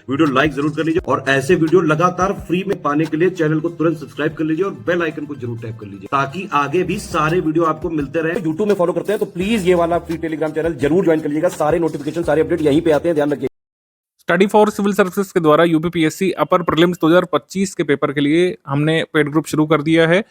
Video like जरूर कर लीजिए और ऐसे वीडियो लगातार फ्री में पाने के लिए चैनल को तुरंत सब्सक्राइब कर लीजिए और बेल आइकन को जरूर टैप कर लीजिए ताकि आगे भी सारे वीडियो आपको मिलते रहे। यूट्यूब में फॉलो करते हैं तो प्लीज ये वाला फ्री टेलीग्राम चैनल जरूर ज्वाइन कर लीजिएगा। सारे नोटिफिकेशन सारे अपडेट यहीं पे आते हैं, ध्यान रखिए। स्टडी फॉर सिविल सर्विसेज के द्वारा यूपीपीएससी अपर प्रीलिम्स 2025 के पेपर के लिए हमने पेड ग्रुप शुरू कर दिया है।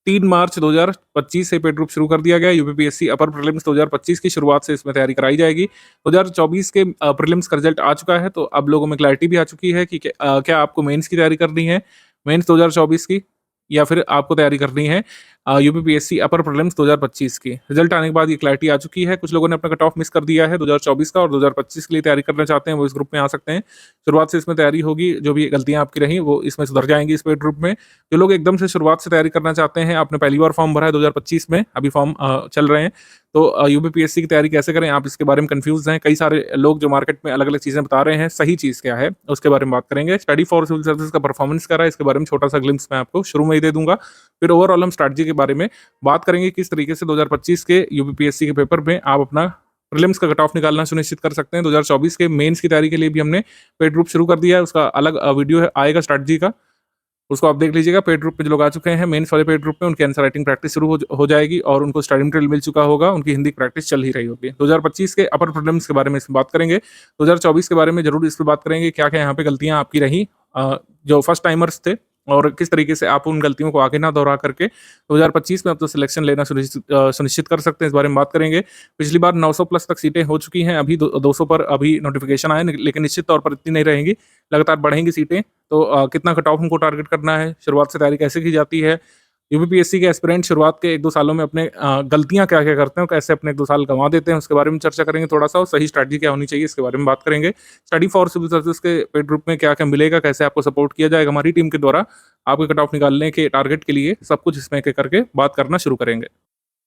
3 मार्च 2025 से पेड ग्रुप शुरू कर दिया गया। यूपीपीएससी अपर प्रीलिम्स 2025 की शुरुआत से इसमें तैयारी कराई जाएगी। 2024 के प्रीलिम्स का रिजल्ट आ चुका है, तो अब लोगों में क्लैरिटी भी आ चुकी है कि क्या आपको मेंस की तैयारी करनी है, मेंस 2024 की, या फिर आपको तैयारी करनी है यूपीपीएससी अपर प्रीलिम्स 2025 की। रिजल्ट आने के बाद ये क्लैरिटी आ चुकी है। कुछ लोगों ने अपना कट ऑफ मिस कर दिया है 2024 का और 2025 के लिए तैयारी करना चाहते हैं, वो इस ग्रुप में आ सकते हैं। शुरुआत से इसमें तैयारी होगी, जो भी गलतियां आपकी रही वो इसमें सुधर जाएंगी इस पेड ग्रुप में। जो लोग एकदम से शुरुआत से तैयारी करना चाहते हैं, आपने पहली बार फॉर्म भरा है 2025 में, अभी फॉर्म चल रहे हैं, तो यूपीपीएससी की तैयारी कैसे करें, आप इसके बारे में कंफ्यूज हैं। कई सारे लोग जो मार्केट में अलग अलग चीजें बता रहे हैं, सही चीज क्या है उसके बारे में बात करेंगे। स्टडी फॉर सिविल सर्विस का परफॉर्मेंस क्या रहा है, इसके बारे में छोटा सा ग्लिम्स मैं आपको शुरू में ही दे दूंगा। फिर ओवरऑल हम स्ट्रैटेजी के बारे में बात करेंगे, किस तरीके से 2025 के यूपीपीएससी के पेपर में आप अपना प्रीलिम्स का कट ऑफ निकालना सुनिश्चित कर सकते हैं। 2024 के मेंस की तैयारी के लिए भी हमने पेड ग्रुप शुरू कर दिया है, उसका अलग वीडियो आएगा स्ट्रैटेजी का, उसको आप देख लीजिएगा। पेड ग्रुप में जो लोग आ चुके हैं मेंस वाले पेड ग्रुप में, उनकी आंसर राइटिंग प्रैक्टिस शुरू हो जाएगी और उनको स्टडी मटेरियल मिल चुका होगा, उनकी हिंदी की प्रैक्टिस चल ही रही होगी। 2025 के अपर प्रीलिम्स के बारे में इसमें बात करेंगे। 2024 के बारे में जरूर इस पर बात करेंगे, क्या क्या यहाँ पे गलतियां आपकी रही, जो फर्स्ट टाइमर्स थे, और किस तरीके से आप उन गलतियों को आगे ना दोहरा करके 2025 में आप तो सिलेक्शन लेना सुनिश्चित कर सकते हैं, इस बारे में बात करेंगे। पिछली बार 900 प्लस तक सीटें हो चुकी हैं, अभी 200 पर अभी नोटिफिकेशन आए, लेकिन निश्चित तौर पर इतनी नहीं रहेंगी, लगातार बढ़ेंगी सीटें। तो कितना कट ऑफ हमको टारगेट करना है, शुरुआत से तैयारी कैसे की जाती है, यूपीपीएससी के एस्पिरेंट शुरुआत के 1-2 सालों में अपने गलतियां क्या क्या करते हैं, कैसे अपने 1-2 साल गंवा देते हैं, उसके बारे में चर्चा करेंगे थोड़ा सा, और सही स्ट्रैटेजी क्या होनी चाहिए इसके बारे में बात करेंगे। स्टडी फॉर सिविल सर्विस के पेड ग्रुप में क्या क्या मिलेगा, कैसे आपको सपोर्ट किया जाएगा हमारी टीम के द्वारा, आपके कट ऑफ निकालने के टारगेट के लिए, सब कुछ इसमें करके बात करना शुरू करेंगे।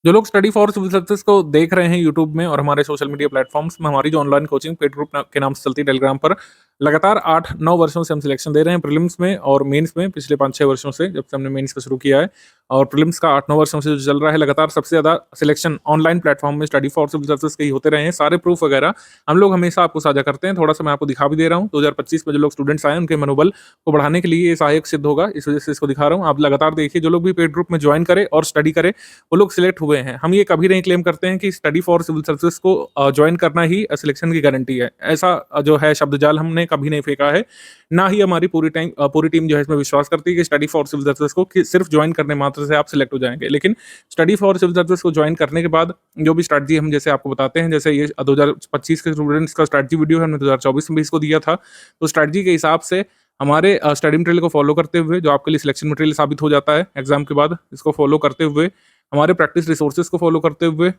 जो लोग स्टडी फॉर सिविल सर्विसेज को देख रहे हैं यूट्यूब में और हमारे सोशल मीडिया प्लेटफॉर्म्स में, हमारी जो ऑनलाइन कोचिंग पेड ग्रुप के नाम से चलती है टेलीग्राम पर, लगातार 8-9 वर्षों से हम सिलेक्शन दे रहे हैं प्रीलिम्स में और मेंस में, पिछले 5-6 वर्षों से जब से हमने मेंस का शुरू किया है, और प्रीलिम्स का 8-9 वर्षों से जो चल रहा है लगातार। सबसे ज्यादा सिलेक्शन ऑनलाइन प्लेटफॉर्म में स्टडी फॉर सिविल सर्विसेज के ही होते रहे हैं। सारे प्रूफ वगैरह हम लोग हमेशा आपको साझा करते हैं, थोड़ा सा मैं आपको दिखा भी दे रहा हूँ। 2025 में जो लोग स्टूडेंट्स आए उनके मनोबल को बढ़ाने के लिए ये सहायक सिद्ध होगा, इस वजह से इसको दिखा रहा हूँ। आप लगातार देखिए, जो लोग भी पेड ग्रुप में ज्वाइन करे और स्टडी करे वो लोग सिलेक्ट हुए हैं। हम ये कभी नहीं क्लेम करते हैं कि स्टडी फॉर सिविल सर्विसेज को ज्वाइन करना ही सिलेक्शन की गारंटी है, ऐसा जो है शब्द जाल हमने कभी नहीं फेंका है, ना ही हमारी पूरी टीम जो है इसमें विश्वास करती है कि स्टडी फॉर सिविल सर्विसेज को सिर्फ ज्वाइन करने मात्र से आप सिलेक्ट हो जाएंगे। लेकिन स्टडी फॉर सिविल सर्विसेज को ज्वाइन करने के बाद जो भी स्ट्रैटेजी हम जैसे आपको बताते हैं, जैसे ये 2025 के स्टूडेंट्स का स्ट्रैटेजी वीडियो हमने 2024 में भी इसको दिया था, तो स्ट्रैटेजी के हिसाब से हमारे स्टडी मटेरियल को फॉलो करते हुए, जो आपके लिए सिलेक्शन मटेरियल साबित हो जाता है एग्जाम के बाद, इसको फॉलो करते हुए, हमारे प्रैक्टिस रिसोर्सेज को फॉलो करते हुए,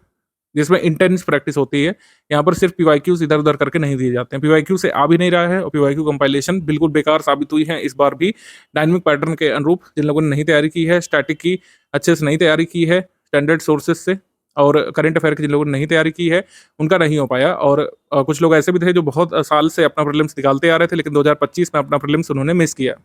जिसमें इंटेंस प्रैक्टिस होती है, यहाँ पर सिर्फ पीवाईक्यूज इधर उधर करके नहीं दिए जाते हैं। पीवाईक्यू से आ भी नहीं रहा है और पीवाईक्यू कंपाइलेशन बिल्कुल बेकार साबित हुई है इस बार भी। डायनामिक पैटर्न के अनुरूप जिन लोगों ने नहीं तैयारी की है, स्टैटिक की अच्छे से नहीं तैयारी की है स्टैंडर्ड सोर्सेज से, और करंट अफेयर की जिन लोगों ने नहीं तैयारी की है उनका नहीं हो पाया। और कुछ लोग ऐसे भी थे जो बहुत साल से अपना प्रीलिम्स निकालते आ रहे थे, लेकिन 2025 में अपना प्रीलिम्स उन्होंने मिस किया।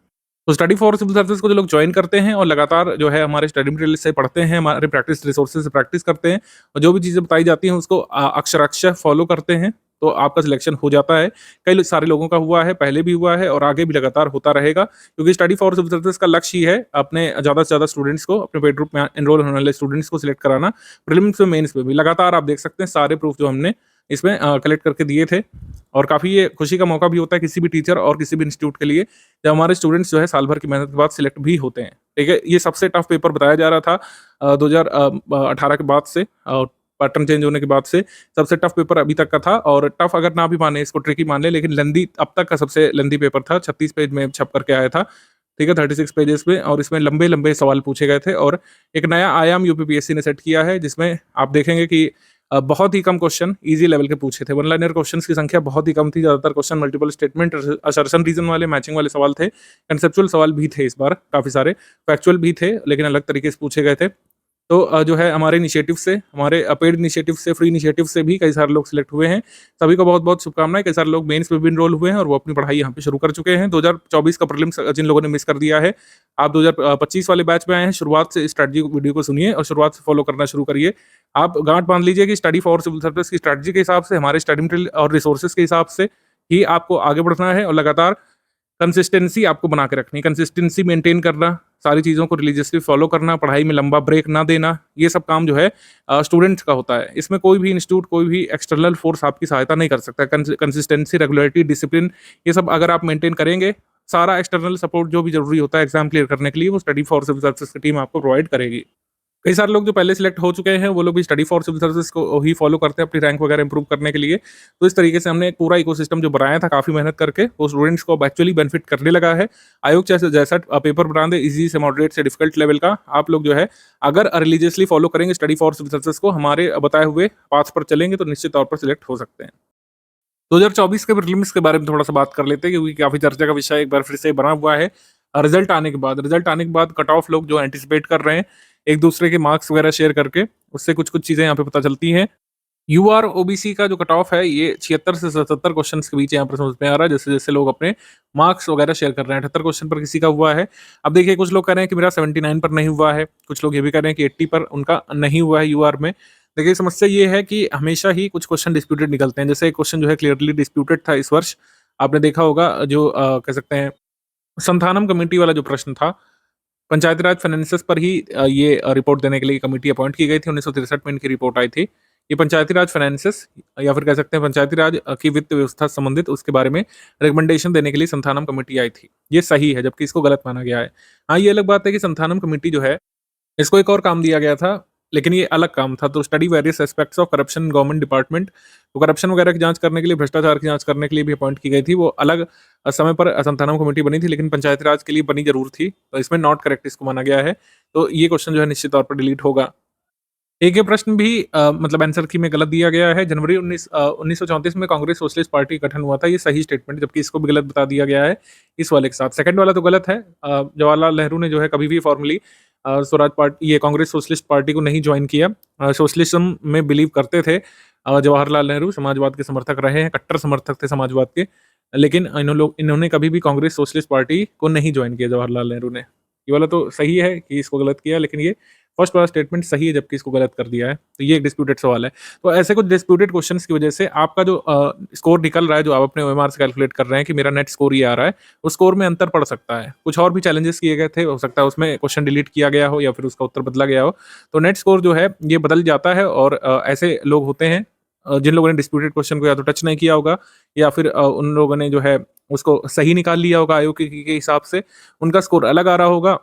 तो स्टडी फॉर सिविल सर्विसेज को जो लोग ज्वाइन करते हैं और लगातार जो है हमारे स्टडी मटेरियल से पढ़ते हैं, हमारे प्रैक्टिस रिसोर्सेज से प्रैक्टिस करते हैं, और जो भी चीज़ें बताई जाती हैं उसको अक्षराक्षर फॉलो करते हैं, तो आपका सिलेक्शन हो जाता है। कई सारे लोगों का हुआ है, पहले भी हुआ है और आगे भी लगातार होता रहेगा, क्योंकि स्टडी फॉर सिविल सर्विसेज का लक्ष्य ही है अपने ज़्यादा से ज़्यादा स्टूडेंट्स को, अपने पेड ग्रुप में एनरोल होने वाले स्टूडेंट्स को सिलेक्ट कराना, प्रीलिम्स में मेंस में भी। लगातार आप देख सकते हैं सारे प्रूफ जो हमने इसमें कलेक्ट करके दिए थे, और काफ़ी ये खुशी का मौका भी होता है किसी भी टीचर और किसी भी इंस्टीट्यूट के लिए जब हमारे स्टूडेंट्स जो है साल भर की मेहनत के बाद सिलेक्ट भी होते हैं। ठीक है, ये सबसे टफ पेपर बताया जा रहा था 2018 के बाद से, पैटर्न चेंज होने के बाद से सबसे टफ पेपर अभी तक का था। और टफ अगर ना भी माने, इसको ट्रिकी मान ले, लेकिन लेंदी अब तक का सबसे लेंदी पेपर था। 36 पेज में छप करके आया था, ठीक है, 36 पेजेस में, और इसमें लंबे लंबे सवाल पूछे गए थे। और एक नया आयाम यूपीपीएससी ने सेट किया है, जिसमें आप देखेंगे कि बहुत ही कम क्वेश्चन इजी लेवल के पूछे थे। वन लाइनर क्वेश्चंस की संख्या बहुत ही कम थी, ज्यादातर question multiple statement, assertion reason वाले, मैचिंग वाले सवाल थे। कंसेप्चुअल सवाल भी थे इस बार काफी सारे, फैक्चुअल भी थे, लेकिन अलग तरीके से पूछे गए थे। तो जो है हमारे इनिशिएटिव से, हमारे पेड इनिशिएटिव से, फ्री इनिशिएटिव से भी कई सारे लोग सिलेक्ट हुए हैं। सभी को बहुत बहुत शुभकामनाएं। कई सारे लोग मेंस में भी इनरोल हुए हैं और वो अपनी पढ़ाई यहाँ पे शुरू कर चुके हैं। 2024 का प्रीलिम्स जिन लोगों ने मिस कर दिया है, आप 2025 वाले बैच में आए हैं, शुरुआत से स्ट्रैटेजी वीडियो को सुनिए और शुरुआत से फॉलो करना शुरू करिए। आप गांठ बांध लीजिए कि स्टडी फॉर सिविल सर्विस की स्ट्रैटेजी के हिसाब से, हमारे स्टडी मटेरियल और रिसोर्सेज के हिसाब से ही आपको आगे बढ़ना है और लगातार कंसिस्टेंसी आपको बना के रखनी है। कंसिस्टेंसी मेंटेन करना, सारी चीज़ों को रिलीजियसली फॉलो करना, पढ़ाई में लंबा ब्रेक ना देना, ये सब काम जो है स्टूडेंट्स का होता है। इसमें कोई भी इंस्टीट्यूट, कोई भी एक्सटर्नल फोर्स आपकी सहायता नहीं कर सकता। कंसिस्टेंसी, रेगुलरिटी, डिसिप्लिन, ये सब अगर आप मेंटेन करेंगे, सारा एक्सटर्नल सपोर्ट जो भी ज़रूरी होता है एग्ज़ाम क्लियर करने के लिए, वो स्टडी फॉर सिविल सर्विसेज की टीम आपको प्रोवाइड करेगी। कई सारे लोग जो पहले सिलेक्ट हो चुके हैं, वो लोग भी स्टडी फॉर सिविल सर्विसेज को ही फॉलो करते हैं अपनी रैंक वगैरह इंप्रूव करने के लिए। तो इस तरीके से हमने एक पूरा इकोसिस्टम जो बनाया था काफ़ी मेहनत करके, वो स्टूडेंट्स को अब एक्चुअली बेनिफिट करने लगा है। आयोग जैसे जैसा पेपर बना दे, ईज़ी से मॉडरेट से डिफिकल्ट लेवल का, आप लोग जो है अगर रिलीजियसली फॉलो करेंगे स्टडी फॉर सिविल सर्विसेज को, हमारे बताए हुए पाथ पर चलेंगे, तो निश्चित तौर पर सिलेक्ट हो सकते हैं। 2024 के प्रीलिम्स के बारे में थोड़ा-सा बात कर लेते हैं, क्योंकि काफ़ी चर्चा का विषय एक बार फिर से बना हुआ है। रिज़ल्ट आने के बाद कट ऑफ लोग जो एंटिसिपेट कर रहे हैं, एक-दूसरे के मार्क्स वगैरह शेयर करके, उससे कुछ-कुछ चीज़ें यहाँ पे पता चलती हैं। यूआर ओबीसी का जो कट ऑफ है, ये 76 से 77 क्वेश्चंस के बीच यहाँ पर समझ में आ रहा है, जैसे-जैसे लोग अपने मार्क्स वगैरह शेयर कर रहे हैं। 78 क्वेश्चन पर किसी का हुआ है। अब देखिए, कुछ लोग कह रहे हैं कि मेरा 79 पर नहीं हुआ है, कुछ लोग ये भी कह रहे हैं कि 80 पर उनका नहीं हुआ है यूआर में। देखिए, समस्या ये है कि हमेशा ही कुछ क्वेश्चन डिस्प्यूटेड निकलते हैं। जैसे एक क्वेश्चन जो है क्लियरली डिस्प्यूटेड था इस वर्ष, आपने देखा होगा, जो कह सकते हैं संथानम कमेटी वाला जो प्रश्न था, पंचायती राज फाइनेंसेस पर ही ये रिपोर्ट देने के लिए कमेटी अपॉइंट की गई थी। 1963 में इनकी रिपोर्ट आई थी। ये पंचायती राज फाइनेंसेस, या फिर कह सकते हैं पंचायती राज की वित्त व्यवस्था से संबंधित उसके बारे में रिकमेंडेशन देने के लिए संथानम कमेटी आई थी। ये सही है, जबकि इसको गलत माना गया है। हाँ, ये अलग बात है कि संथानम कमेटी जो है, इसको एक और काम दिया गया था, लेकिन ये अलग काम था। तो study various aspects of corruption government department, तो करप्शन वगैरह की जांच करने के लिए, भ्रष्टाचार की जांच करने के लिए भी अपॉइंट की गई थी। वो अलग समय पर संथानम कमेटी बनी थी, लेकिन पंचायती राज के लिए बनी जरूर थी। तो इसमें नॉट करेक्ट इसको माना गया है। तो ये क्वेश्चन जो है निश्चित तौर पर डिलीट होगा। एक ये प्रश्न भी मतलब आंसर की में गलत दिया गया है। जनवरी 1934 में कांग्रेस सोशलिस्ट पार्टी का गठन हुआ था, ये सही स्टेटमेंट, जबकि इसको भी गलत बता दिया गया है इस वाले के साथ। सेकंड वाला तो गलत है। जवाहरलाल नेहरू ने जो है कभी भी फॉर्मली स्वराज पार्टी, ये कांग्रेस सोशलिस्ट पार्टी को नहीं ज्वाइन किया। सोशलिज्म में बिलीव करते थे जवाहरलाल नेहरू, समाजवाद के समर्थक रहे हैं, कट्टर समर्थक थे समाजवाद के, लेकिन इन्होंने कभी भी कांग्रेस सोशलिस्ट पार्टी को नहीं ज्वाइन किया जवाहरलाल नेहरू ने। ये वाला तो सही है कि इसको गलत किया, लेकिन ये फर्स्ट वाला स्टेटमेंट सही है, जबकि इसको गलत कर दिया है। तो ये एक डिस्प्यूटेड सवाल है। तो ऐसे कुछ डिस्प्यूटेड क्वेश्चंस की वजह से आपका जो स्कोर निकल रहा है, जो आप अपने ओएमआर से कैलकुलेट कर रहे हैं कि मेरा नेट स्कोर ये आ रहा है, उस स्कोर में अंतर पड़ सकता है। कुछ और भी चैलेंजेस किए गए थे, हो सकता है उसमें क्वेश्चन डिलीट किया गया हो या फिर उसका उत्तर बदला गया हो। तो नेट स्कोर जो है ये बदल जाता है, और ऐसे लोग होते हैं जिन लोगों ने डिस्प्यूटेड क्वेश्चन को या तो टच नहीं किया होगा, या फिर उन लोगों ने जो है उसको सही निकाल लिया होगा आयोग के हिसाब से, उनका स्कोर अलग आ रहा होगा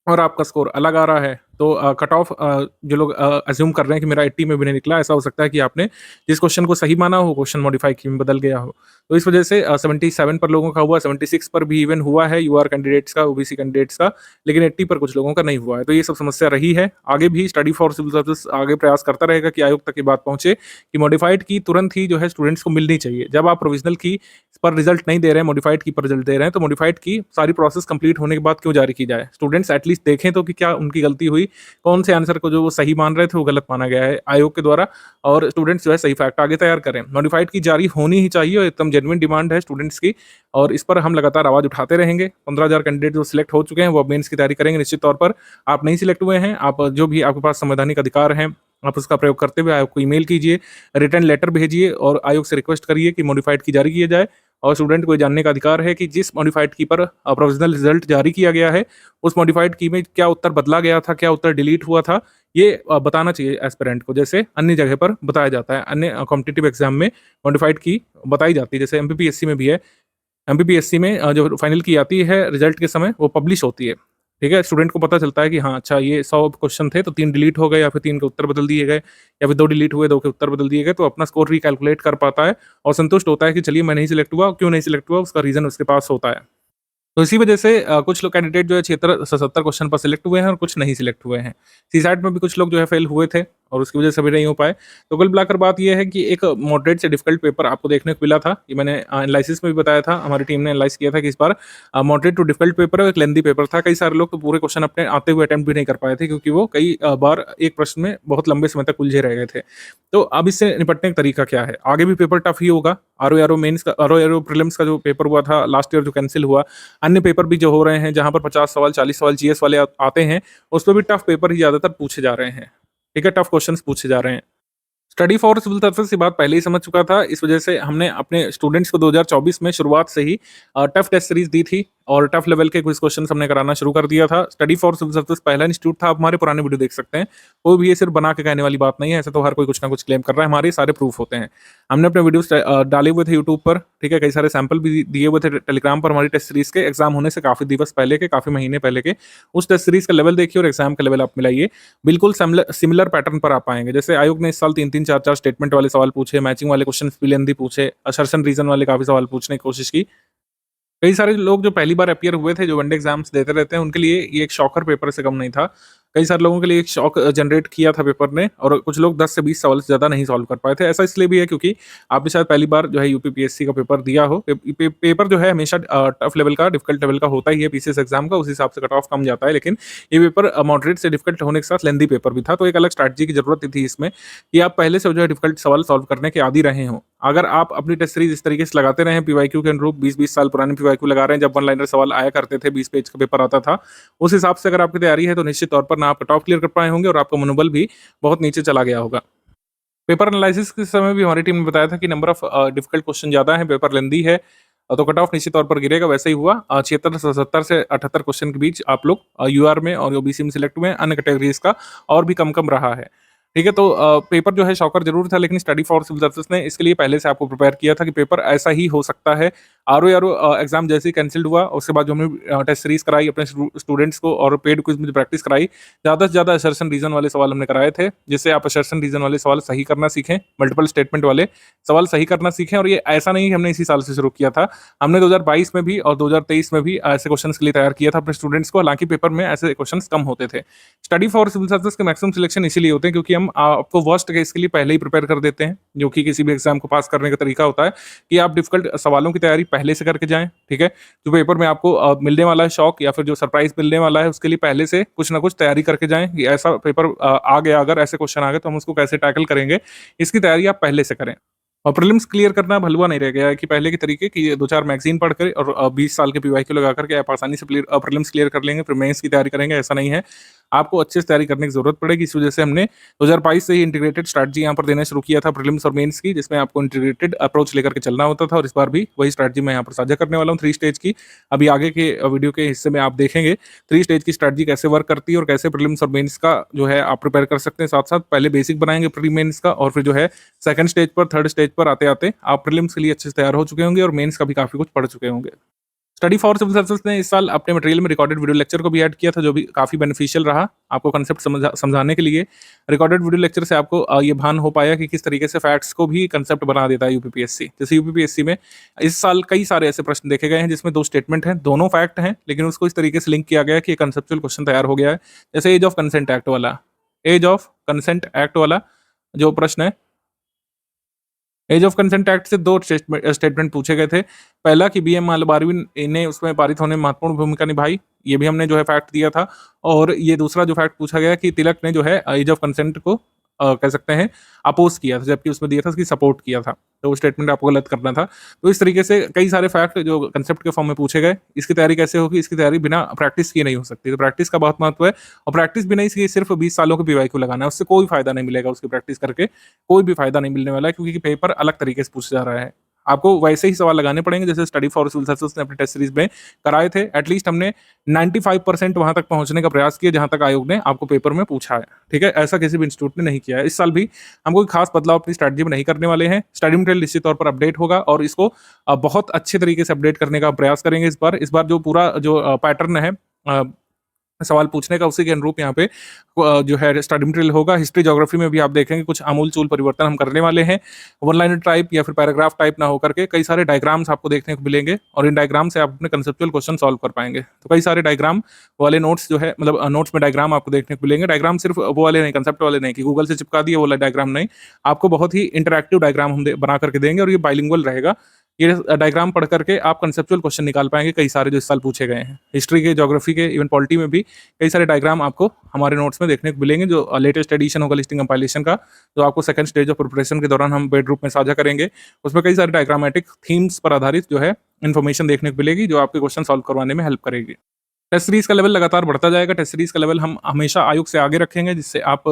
और आपका स्कोर अलग आ रहा है। तो कट ऑफ जो लोग अज्यूम कर रहे हैं कि मेरा 80 में भी नहीं निकला, ऐसा हो सकता है कि आपने जिस क्वेश्चन को सही माना हो, क्वेश्चन मॉडिफाई की में बदल गया हो। तो इस वजह से 77 पर लोगों का हुआ, 76 पर भी इवन हुआ है यूआर कैंडिडेट्स का, ओबीसी कैंडिडेट्स का, लेकिन 80 पर कुछ लोगों का नहीं हुआ है। तो ये सब समस्या रही है। आगे भी स्टडी फॉर सिविल सर्विस आगे प्रयास करता रहेगा कि आयोग तक ये बात पहुंचे कि मॉडिफाइड की तुरंत ही जो है स्टूडेंट्स को मिलनी चाहिए। जब आप प्रोविजनल की पर रिजल्ट नहीं दे रहे हैं, मॉडिफाइड की पर रिजल्ट दे रहे हैं, तो मॉडिफाइड की सारी प्रोसेस कंप्लीट होने के बाद क्यों जारी की जाए? स्टूडेंट्स एटलीस्ट देखें तो कि क्या उनकी गलती हुई, कौन से आंसर को जो वो सही मान रहे थे वो गलत माना गया है आयोग के द्वारा, और स्टूडेंट्स जो है सही फैक्ट आगे तैयार करें। मॉडिफाइड की जारी होनी ही चाहिए, और एकदम जेन्युइन डिमांड है स्टूडेंट्स की, और इस पर हम लगातार आवाज उठाते रहेंगे। 15,000 कैंडिडेट जो सिलेक्ट हो चुके हैं, वो अब मेंस की तैयारी करेंगे निश्चित तौर पर। आप नहीं सिलेक्ट हुए हैं, आप जो भी आपके पास संवैधानिक अधिकार हैं, आप उसका प्रयोग करते हुए आयोग को ईमेल कीजिए, रिटर्न लेटर भेजिए, और आयोग से रिक्वेस्ट करिए कि मॉडिफाइड की जारी किया जाए। और स्टूडेंट को ये जानने का अधिकार है कि जिस मॉडिफाइड की पर प्रोविजनल रिजल्ट जारी किया गया है, उस मॉडिफाइड की में क्या उत्तर बदला गया था, क्या उत्तर डिलीट हुआ था, ये बताना चाहिए एस्पिरेंट को, जैसे अन्य जगह पर बताया जाता है। अन्य कॉम्पिटिटिव एग्जाम में मॉडिफाइड की बताई जाती है, जैसे एमपीपीएससी में भी है। एमपीपीएससी में जो फाइनल की आती है रिजल्ट के समय, वो पब्लिश होती है। ठीक है, स्टूडेंट को पता चलता है कि हाँ अच्छा, ये 100 क्वेश्चन थे तो 3 डिलीट हो गए, या फिर 3 के उत्तर बदल दिए गए, या फिर 2 डिलीट हुए, 2 के उत्तर बदल दिए गए। तो अपना स्कोर रिकैलकुलेट कर पाता है और संतुष्ट होता है कि चलिए मैं नहीं सिलेक्ट हुआ, क्यों नहीं सिलेक्ट हुआ, उसका रीजन उसके पास होता है। तो इसी वजह से कुछ लोग कैंडिडेट जो है 76 से 70 क्वेश्चन पर सिलेक्ट हुए हैं, और कुछ नहीं सिलेक्ट हुए हैं। सीसैट में भी कुछ लोग जो है फेल हुए थे, और उसकी वजह से भी नहीं हो पाए। तो कुल मिलाकर बात यह है कि एक मॉडरेट से डिफिकल्ट पेपर आपको देखने को मिला था। ये मैंने एनालिसिस में भी बताया था, हमारी टीम ने एनालाइज किया था कि इस बार मॉडरेट टू डिफिकल्ट पेपर है, एक लेंदी पेपर था। कई सारे लोग तो पूरे क्वेश्चन अपने आते हुए अटेम्प्ट भी नहीं कर पाए थे, क्योंकि वो कई बार एक प्रश्न में बहुत लंबे समय तक उलझे रह गए थे। तो अब इससे निपटने का तरीका क्या है? आगे भी पेपर टफ ही होगा। आरओ मेंस का, आरओ प्रीलिम्स का जो पेपर हुआ था लास्ट ईयर, जो कैंसिल हुआ, अन्य पेपर भी जो हो रहे हैं जहां पर 50 सवाल 40 सवाल जीएस वाले आते हैं, उस पर भी टफ पेपर ही ज्यादातर पूछे जा रहे हैं। ठीक है, टफ क्वेश्चंस पूछे जा रहे हैं। स्टडी फॉर सिविल सर्विसेज की बात पहले ही समझ चुका था, इस वजह से हमने अपने स्टूडेंट्स को 2024 में शुरुआत से ही टफ टेस्ट सीरीज दी थी और टफ लेवल के कुछ क्वेश्चन हमने कराना शुरू कर दिया था। स्टडी फॉर सिविल सर्विसेज पहला इंस्टीट्यूट था, आप हमारे पुराने वीडियो देख सकते हैं। कोई भी ये सिर्फ बना के कहने वाली बात नहीं है, ऐसे तो हर कोई कुछ ना कुछ क्लेम कर रहा है, हमारे सारे प्रूफ होते हैं। हमने अपने वीडियोस डाले हुए थे यूट्यूब पर, ठीक है, कई सारे सैंपल भी दिए हुए थे टेलीग्राम पर हमारी टेस्ट सीरीज के एग्जाम होने से काफी दिवस पहले के, काफी महीने पहले के। उस टेस्ट सीरीज का लेवल देखिए और एग्जाम का लेवल आप मिलाइए, बिल्कुल सिमिलर पैटर्न पर आप पाएंगे। जैसे आयोग ने इस साल 3-3, 4-4 स्टेटमेंट वाले सवाल पूछे, मैचिंग वाले क्वेश्चन भी लेंदी पूछे, असर्शन रीजन वाले काफी सवाल पूछने की कोशिश की। कई सारे लोग जो पहली बार अपीयर हुए थे, जो वनडे एग्जाम्स देते रहते हैं, उनके लिए ये एक शॉकर पेपर से कम नहीं था। कई सारे लोगों के लिए एक शॉक जनरेट किया था पेपर ने, और कुछ लोग 10 से 20 सवाल से ज़्यादा नहीं सॉल्व कर पाए थे। ऐसा इसलिए भी है क्योंकि आपने शायद पहली बार जो है यूपीपीएससी का पेपर दिया हो। पेपर जो है हमेशा टफ लेवल का, डिफिकल्ट लेवल का होता ही है पीसीएस एग्जाम का, उस हिसाब से कट ऑफ कम जाता है। लेकिन ये पेपर मॉडरेट से डिफिकल्ट होने के साथ लेंदी पेपर भी था, तो एक अलग स्ट्रैटेजी की जरूरत थी इसमें कि आप पहले से जो है डिफिकल्ट सवाल सॉल्व करने के आदी रहे हों। अगर आप अपनी टेस्ट सीरीज इस तरीके से लगाते रहे पीवाईक्यू के अनुरूप, 20-20 साल पुराने पीवाईक्यू लगा रहे हैं, जब वन लाइनर सवाल आया करते थे, 20 पेज का पेपर आता था, उस हिसाब से अगर आपकी तैयारी है तो निश्चित तौर पर ना आप कट ऑफ क्लियर कर पाए होंगे और आपका मनोबल भी बहुत नीचे चला गया होगा। पेपर एनालिसिस के समय भी हमारी टीम ने बताया था कि नंबर ऑफ डिफिकल्ट क्वेश्चन ज्यादा है, पेपर लेंदी है, तो कट ऑफ निश्चित तौर पर गिरेगा। वैसे ही हुआ, 76 से 70 से 78 क्वेश्चन के बीच आप लोग यूआर में और ओबीसी में सिलेक्ट हुए, अन्य कैटेगरीज का और भी कम कम रहा है। ठीक है, तो पेपर जो है शॉकर जरूर था, लेकिन स्टडी फॉर सिविल सर्विसेज ने इसके लिए पहले से आपको प्रिपेयर किया था कि पेपर ऐसा ही हो सकता है। आरओ एग्जाम जैसे ही कैंसिल्ड हुआ, उसके बाद जो हमने टेस्ट सीरीज कराई अपने स्टूडेंट्स को और पेड क्विज में प्रैक्टिस कराई, ज़्यादा से ज़्यादा असर्शन रीजन वाले सवाल हमने कराए थे, जिससे आप असर्शन रीजन वाले सवाल सही करना सीखें, मल्टीपल स्टेटमेंट वाले सवाल सही करना सीखें। और ये ऐसा नहीं हमने इसी साल से शुरू किया था, हमने 2022 में भी और 2023 में भी ऐसे क्वेश्चन के लिए तैयार किया था अपने स्टूडेंट्स को। हालांकि पेपर में ऐसे क्वेश्चन कम होते थे। स्टडी फॉर सिविल सर्विसेज के मैक्सिमम सिलेक्शन इसीलिए होते हैं क्योंकि हम आपको वर्स्ट केस के लिए पहले ही प्रिपेयर कर देते हैं, जो कि किसी भी एग्जाम को पास करने का तरीका होता है कि आप डिफिकल्ट सवालों की तैयारी पहले से करके जाएं। ठीक है, जो पेपर में आपको मिलने वाला है शॉक या फिर जो सरप्राइज मिलने वाला है, उसके लिए पहले से कुछ ना कुछ तैयारी करके जाएं कि ऐसा पेपर आ गया, अगर ऐसे क्वेश्चन आ गए तो हम उसको कैसे टैकल करेंगे, इसकी तैयारी आप पहले से करें। और प्रीलिम्स क्लियर करना अब हलवा नहीं रह गया है कि पहले के तरीके की 2-4 मैगजीन पढ़कर और 20 साल के पीवाईक्यू लगा करके आप आसानी से प्रीलिम्स क्लियर कर लेंगे, फिर मेंस की तैयारी करेंगे, ऐसा नहीं है। आपको अच्छे से तैयारी करने की जरूरत पड़ेगी। इस वजह से हमने 2022 से ही इंटीग्रेटेड स्ट्रैटेजी यहाँ पर देना शुरू किया था प्रीलिम्स और मेंस की, जिसमें आपको इंटीग्रेटेड अप्रोच लेकर के चलना होता था, और इस बार भी वही स्ट्रैटेजी मैं यहाँ पर साझा करने वाला हूँ 3 स्टेज की। अभी आगे के वीडियो के हिस्से में आप देखेंगे 3 स्टेज की स्ट्रैटेजी कैसे वर्क करती है और कैसे प्रीलिम्स और मेंस का जो है आप प्रिपेयर कर सकते हैं। साथ साथ पहले बेसिक बनाएंगे प्री मेंस का, और फिर जो है सेकंड स्टेज पर, थर्ड स्टेज पर आते आते आप प्रीलिम्स के लिए अच्छे से तैयार हो चुके होंगे और मेंस का भी काफी कुछ पढ़ चुके होंगे। स्टडी फॉर सिविल सर्विसेज ने इस साल अपने मटेरियल में रिकॉर्डेड वीडियो लेक्चर को भी ऐड किया था, जो भी काफी बेनिफिशियल रहा आपको कंसेप्ट समझाने के लिए। रिकॉर्डेड वीडियो लेक्चर से आपको ये भान हो पाया कि किस तरीके से फैक्ट्स को भी कंसेप्ट बना देता है यूपीपीएससी। जैसे यूपीपीएससी में इस साल कई सारे ऐसे प्रश्न देखे गए हैं जिसमें 2 स्टेटमेंट हैं, दोनों फैक्ट हैं, लेकिन उसको इस तरीके से लिंक किया गया है कि कंसेप्चुअल क्वेश्चन तैयार हो गया है। जैसे एज ऑफ कंसेंट एक्ट वाला, एज ऑफ कंसेंट एक्ट वाला जो प्रश्न है, एज ऑफ कंसेंट एक्ट से 2 स्टेटमेंट पूछे गए थे। पहला कि बीएम बारवी ने उसमें पारित होने में महत्वपूर्ण भूमिका निभाई, ये भी हमने जो है फैक्ट दिया था। और ये दूसरा जो फैक्ट पूछा गया कि तिलक ने जो है एज ऑफ कंसेंट को कह सकते हैं अपोज किया था, जबकि उसमें दिया था उसकी सपोर्ट किया था, तो वो स्टेटमेंट आपको गलत करना था। तो इस तरीके से कई सारे फैक्ट जो कंसेप्ट के फॉर्म में पूछे गए। इसकी तैयारी कैसे होगी? इसकी तैयारी बिना प्रैक्टिस किए नहीं हो सकती, तो प्रैक्टिस का बहुत महत्व है। और प्रैक्टिस भी नहीं, इसकी सिर्फ 20 सालों के पीवाईक्यू लगाना है, उससे कोई फायदा नहीं मिलेगा, उसकी प्रैक्टिस करके कोई भी फायदा नहीं मिलने वाला है, क्योंकि पेपर अलग तरीके से पूछा जा रहा है। आपको वैसे ही सवाल लगाने पड़ेंगे जैसे स्टडी फॉर सिविल सर्विसेज ने अपनी टेस्ट सीरीज में कराए थे। एटलीस्ट हमने 95% वहां तक पहुंचने का प्रयास किया जहां तक आयोग ने आपको पेपर में पूछा है। ठीक है, ऐसा किसी भी इंस्टीट्यूट ने नहीं किया है। इस साल भी हम कोई खास बदलाव अपनी स्ट्रैटेजी में नहीं करने वाले हैं। स्टडी मटेरियल निश्चित तौर पर अपडेट होगा और इसको बहुत अच्छे तरीके से अपडेट करने का प्रयास करेंगे। इस बार जो पूरा जो पैटर्न है सवाल पूछने का, उसी के अनुरूप यहाँ पे जो है स्टडी मटेरियल होगा। हिस्ट्री ज्योग्राफी में भी आप देखेंगे कुछ आमूल-चूल परिवर्तन हम करने वाले हैं। वन लाइनर टाइप या फिर पैराग्राफ टाइप ना होकर के कई सारे डायग्राम्स आपको देखने को मिलेंगे, और इन डायग्राम से आप अपने कंसेप्चुअल क्वेश्चन सॉल्व कर पाएंगे। तो कई सारे डायग्राम वाले नोट्स जो है, मतलब नोट्स में डायग्राम आपको देखने को मिलेंगे। डायग्राम सिर्फ वो वाले नहीं, कंसेप्ट वाले नहीं कि गूगल से चिपका दिए वो वाला डायग्राम नहीं, आपको बहुत ही इंटरैक्टिव डायग्राम हम बना करके देंगे, और ये बाइलिंगुअल रहेगा। ये डायग्राम पढ़ करके आप कंसेप्चुअल क्वेश्चन निकाल पाएंगे, कई सारे जो इस साल पूछे गए हैं हिस्ट्री के, ज्योग्राफी के, इवन पॉलिटी में भी कई सारे डायग्राम आपको हमारे नोट्स में देखने को मिलेंगे, जो लेटेस्ट एडिशन होगा लिस्टिंग कंपाइलेशन का, जो आपको सेकंड स्टेज ऑफ प्रिपरेशन के दौरान हम बेड ग्रुप में साझा करेंगे। उसमें कई सारे डायग्रामेटिक थीम्स पर आधारित जो है इन्फॉर्मेशन देखने को मिलेगी, जो आपके क्वेश्चन सॉल्व करवाने में हेल्प करेगी। टेस्ट सीरीज का लेवल लगातार बढ़ता जाएगा। टेस्ट सीरीज का लेवल हम हमेशा आयोग से आगे रखेंगे, जिससे आप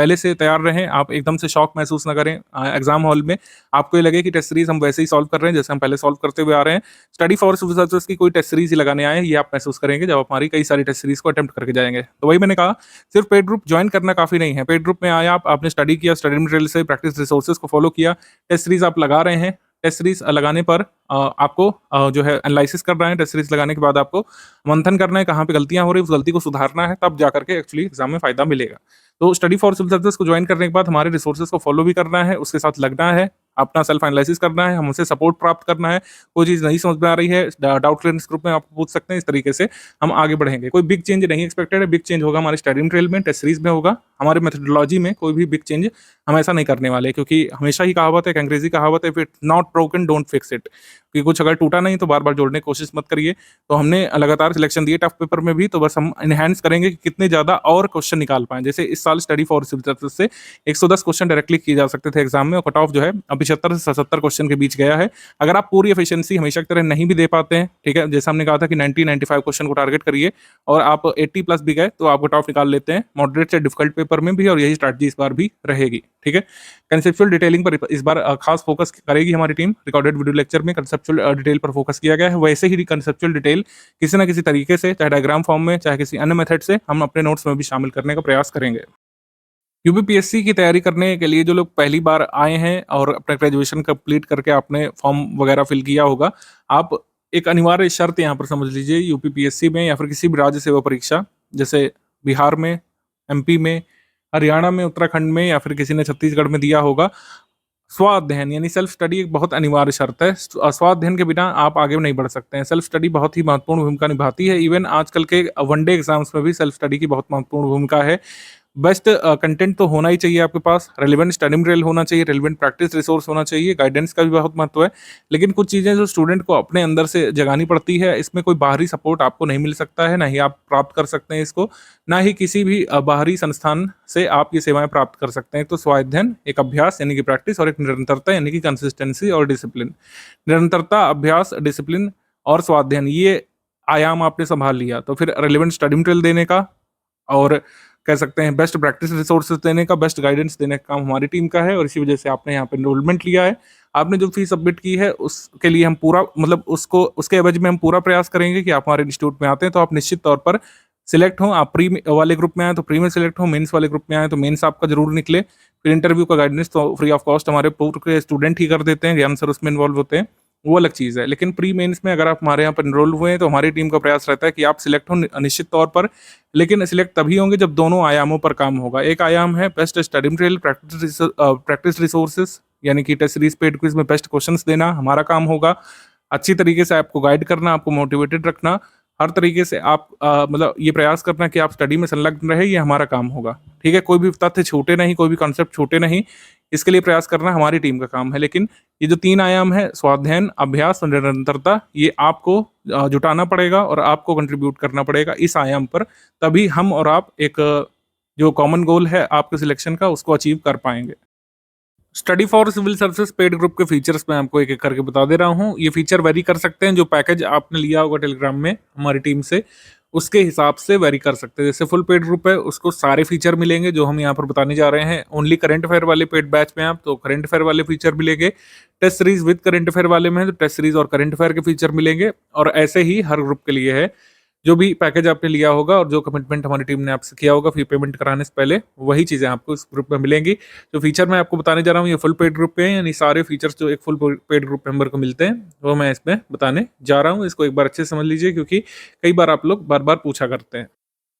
पहले से तैयार रहें, आप एकदम से शॉक महसूस ना करें एग्जाम हॉल में। आपको ये लगे कि टेस्ट सीरीज हम वैसे ही सॉल्व कर रहे हैं जैसे हम पहले सॉल्व करते हुए आ रहे हैं। स्टडी फॉर सिविल सर्विसेज की कोई टेस्ट सीरीज ही लगाने आए हैं, ये आप महसूस करेंगे जब आप हमारी कई सारी टेस्ट सीरीज को अटेम्प्ट करके जाएंगे। तो वही मैंने कहा, सिर्फ पेड ग्रुप ज्वाइन करना काफी नहीं है। पेड ग्रुप में आए आप, आपने स्टडी किया, स्टडी मटेरियल से प्रैक्टिस रिसोर्सेज को फॉलो किया, टेस्ट सीरीज आप लगा रहे हैं। टेस्ट सीरीज लगाने पर आपको जो है एनालिसिस करना है। टेस्ट सीरीज लगाने के बाद आपको मंथन करना है, कहाँ पे गलतियां हो रही है, उस गलती को सुधारना है, तब जाकर के एक्चुअली एग्जाम में फायदा मिलेगा। तो स्टडी फॉर सिविल सर्विसेज को ज्वाइन करने के बाद हमारे रिसोर्सेज को फॉलो भी करना है, उसके साथ लगना है, अपना सेल्फ एनालिसिस करना है, हमसे सपोर्ट प्राप्त करना है। कोई चीज़ नहीं समझ में आ रही है, डाउट क्लियरेंस ग्रुप में आप पूछ सकते हैं। इस तरीके से हम आगे बढ़ेंगे। कोई बिग चेंज नहीं एक्सपेक्टेड है। बिग चेंज होगा हमारे स्टडी मटेरियल में, टेस्ट सीरीज में होगा, हमारे मेथोडोलॉजी में कोई भी बिग चेंज हम ऐसा नहीं करने वाले, क्योंकि हमेशा ही कहावत है, एक अंग्रेजी कहावत है, if it not broken don't fix it, कि कुछ अगर टूटा नहीं तो बार बार जोड़ने की कोशिश मत करिए। तो हमने लगातार सिलेक्शन दिए टफ पेपर में भी, तो बस हम इनहेंस करेंगे कि कितने ज़्यादा और क्वेश्चन निकाल पाएं। जैसे इस साल स्टडी फॉर सिविल सर्विसेज से 110 क्वेश्चन डायरेक्टली किए जा सकते थे एग्जाम में, और कट ऑफ जो है अब 75 से 77 क्वेश्चन के बीच गया है। अगर आप पूरी एफिशिएंसी हमेशा की तरह नहीं भी दे पाते हैं, ठीक है, जैसे हमने कहा था कि 90-95 क्वेश्चन को टारगेट करिए, और आप 80 प्लस भी गए तो आप कट ऑफ निकाल लेते हैं मॉडरेट से डिफिकल्ट पेपर में भी, और यही स्ट्रैटेजी इस बार भी रहेगी। ठीक है, कंसेप्चुअल डिटेलिंग पर इस बार खास फोकस करेगी हमारी टीम। रिकॉर्डेड वीडियो लेक्चर में कंसेप्चुअल डिटेल पर फोकस किया गया है। वैसे ही कंसेप्चुअल डिटेल किसी ना किसी तरीके से, चाहे डायग्राम फॉर्म में, चाहे किसी अन्य मेथड से, हम अपने नोट्स में भी शामिल करने का प्रयास करेंगे। यूपीपीएससी की तैयारी करने के लिए जो लोग पहली बार आए हैं और अपना ग्रेजुएशन कंप्लीट करके आपने फॉर्म वगैरह फिल किया होगा, आप एक अनिवार्य शर्त यहाँ पर समझ लीजिए, यूपीपीएससी में या फिर किसी भी राज्य सेवा परीक्षा, जैसे बिहार में, एमपी में, हरियाणा में, उत्तराखंड में, या फिर किसी ने छत्तीसगढ़ में दिया होगा, स्वाध्ययन यानी सेल्फ स्टडी एक बहुत अनिवार्य शर्त है। स्वाध्ययन के बिना आप आगे नहीं बढ़ सकते हैं। सेल्फ स्टडी बहुत ही महत्वपूर्ण भूमिका निभाती है। इवन आजकल के वनडे एग्जाम्स में भी सेल्फ स्टडी की बहुत महत्वपूर्ण भूमिका है। बेस्ट कंटेंट तो होना ही चाहिए आपके पास, रेलिवेंट स्टडी मटेरियल होना चाहिए, रेलिवेंट प्रैक्टिस रिसोर्स होना चाहिए, गाइडेंस का भी बहुत महत्व है। लेकिन कुछ चीज़ें जो स्टूडेंट को अपने अंदर से जगानी पड़ती है, इसमें कोई बाहरी सपोर्ट आपको नहीं मिल सकता है, ना ही आप प्राप्त कर सकते हैं इसको, ना ही किसी भी बाहरी संस्थान से आप ये सेवाएं प्राप्त कर सकते हैं। तो स्वाध्ययन एक अभ्यास यानी कि प्रैक्टिस, और एक निरंतरता यानी कि कंसिस्टेंसी और डिसिप्लिन। निरंतरता, अभ्यास, डिसिप्लिन और स्वाध्ययन, ये आयाम आपने संभाल लिया तो फिर रेलिवेंट स्टडी मटेरियल देने का, और कह सकते हैं बेस्ट प्रैक्टिस रिसोर्सेज देने का, बेस्ट गाइडेंस देने का काम हमारी टीम का है। और इसी वजह से आपने यहाँ पे एनरोलमेंट लिया है। आपने जो फीस सबमिट की है उसके लिए हम पूरा, मतलब उसको, उसके एवज में हम पूरा प्रयास करेंगे कि आप हमारे इंस्टीट्यूट में आते हैं तो आप निश्चित तौर पर सिलेक्ट हों। आप प्री वाले ग्रुप में आए तो प्री में सिलेक्ट हो, मेंस वाले ग्रुप में आए तो मेंस आपका जरूर निकले। फिर इंटरव्यू का गाइडेंस तो फ्री ऑफ कॉस्ट हमारे पूरे स्टूडेंट ही कर देते हैं, ज्ञान सर उसमें इन्वॉल्व होते हैं, वो अलग चीज़ है। लेकिन प्री मेंस में अगर आप हमारे यहाँ पर एनरोल हुए हैं तो हमारी टीम का प्रयास रहता है कि आप सिलेक्ट हो निश्चित तौर पर। लेकिन सिलेक्ट तभी होंगे जब दोनों आयामों पर काम होगा। एक आयाम है best study material, practice resources, यानी कि टेस्ट सीरीज, पेड क्विज में बेस्ट क्वेश्चंस देना हमारा काम होगा। अच्छी तरीके से आपको गाइड करना, आपको मोटिवेटेड रखना, हर तरीके से आप मतलब ये प्रयास करना कि आप स्टडी में संलग्न रहे, ये हमारा काम होगा। ठीक है, कोई भी तथ्य छूटे नहीं, कोई भी कॉन्सेप्ट छूटे नहीं, इसके लिए प्रयास करना हमारी टीम का काम है। लेकिन ये जो 3 आयाम है, स्वाध्ययन, अभ्यास और निरंतरता, ये आपको जुटाना पड़ेगा और आपको कंट्रीब्यूट करना पड़ेगा इस आयाम पर, तभी हम और आप एक जो कॉमन गोल है आपके सिलेक्शन का, उसको अचीव कर पाएंगे। Study for civil services paid group के फीचर्स मैं आपको एक एक करके बता दे रहा हूँ। ये फीचर वेरी कर सकते हैं, जो पैकेज आपने लिया होगा टेलीग्राम में हमारी टीम से, उसके हिसाब से वेरी कर सकते हैं। जैसे फुल पेड ग्रुप है, उसको सारे फीचर मिलेंगे जो हम यहाँ पर बताने जा रहे हैं। ओनली करंट अफेयर वाले पेड बैच में आप तो करंट अफेयर वाले फीचर मिलेंगे। Test series with current affair वाले में तो टेस्ट सीरीज और करंट अफेयर के फीचर मिलेंगे। और ऐसे ही हर ग्रुप के लिए है। जो भी पैकेज आपने लिया होगा और जो कमिटमेंट हमारी टीम ने आपसे किया होगा फी पेमेंट कराने से पहले, वही चीज़ें आपको इस ग्रुप में मिलेंगी। जो फीचर मैं आपको बताने जा रहा हूँ ये फुल पेड ग्रुप पे है, यानी सारे फीचर्स जो एक फुल पेड ग्रुप मेंबर को मिलते हैं वो मैं इसमें बताने जा रहा हूँ। इसको एक बार अच्छे से समझ लीजिए, क्योंकि कई बार आप लोग बार बार पूछा करते हैं।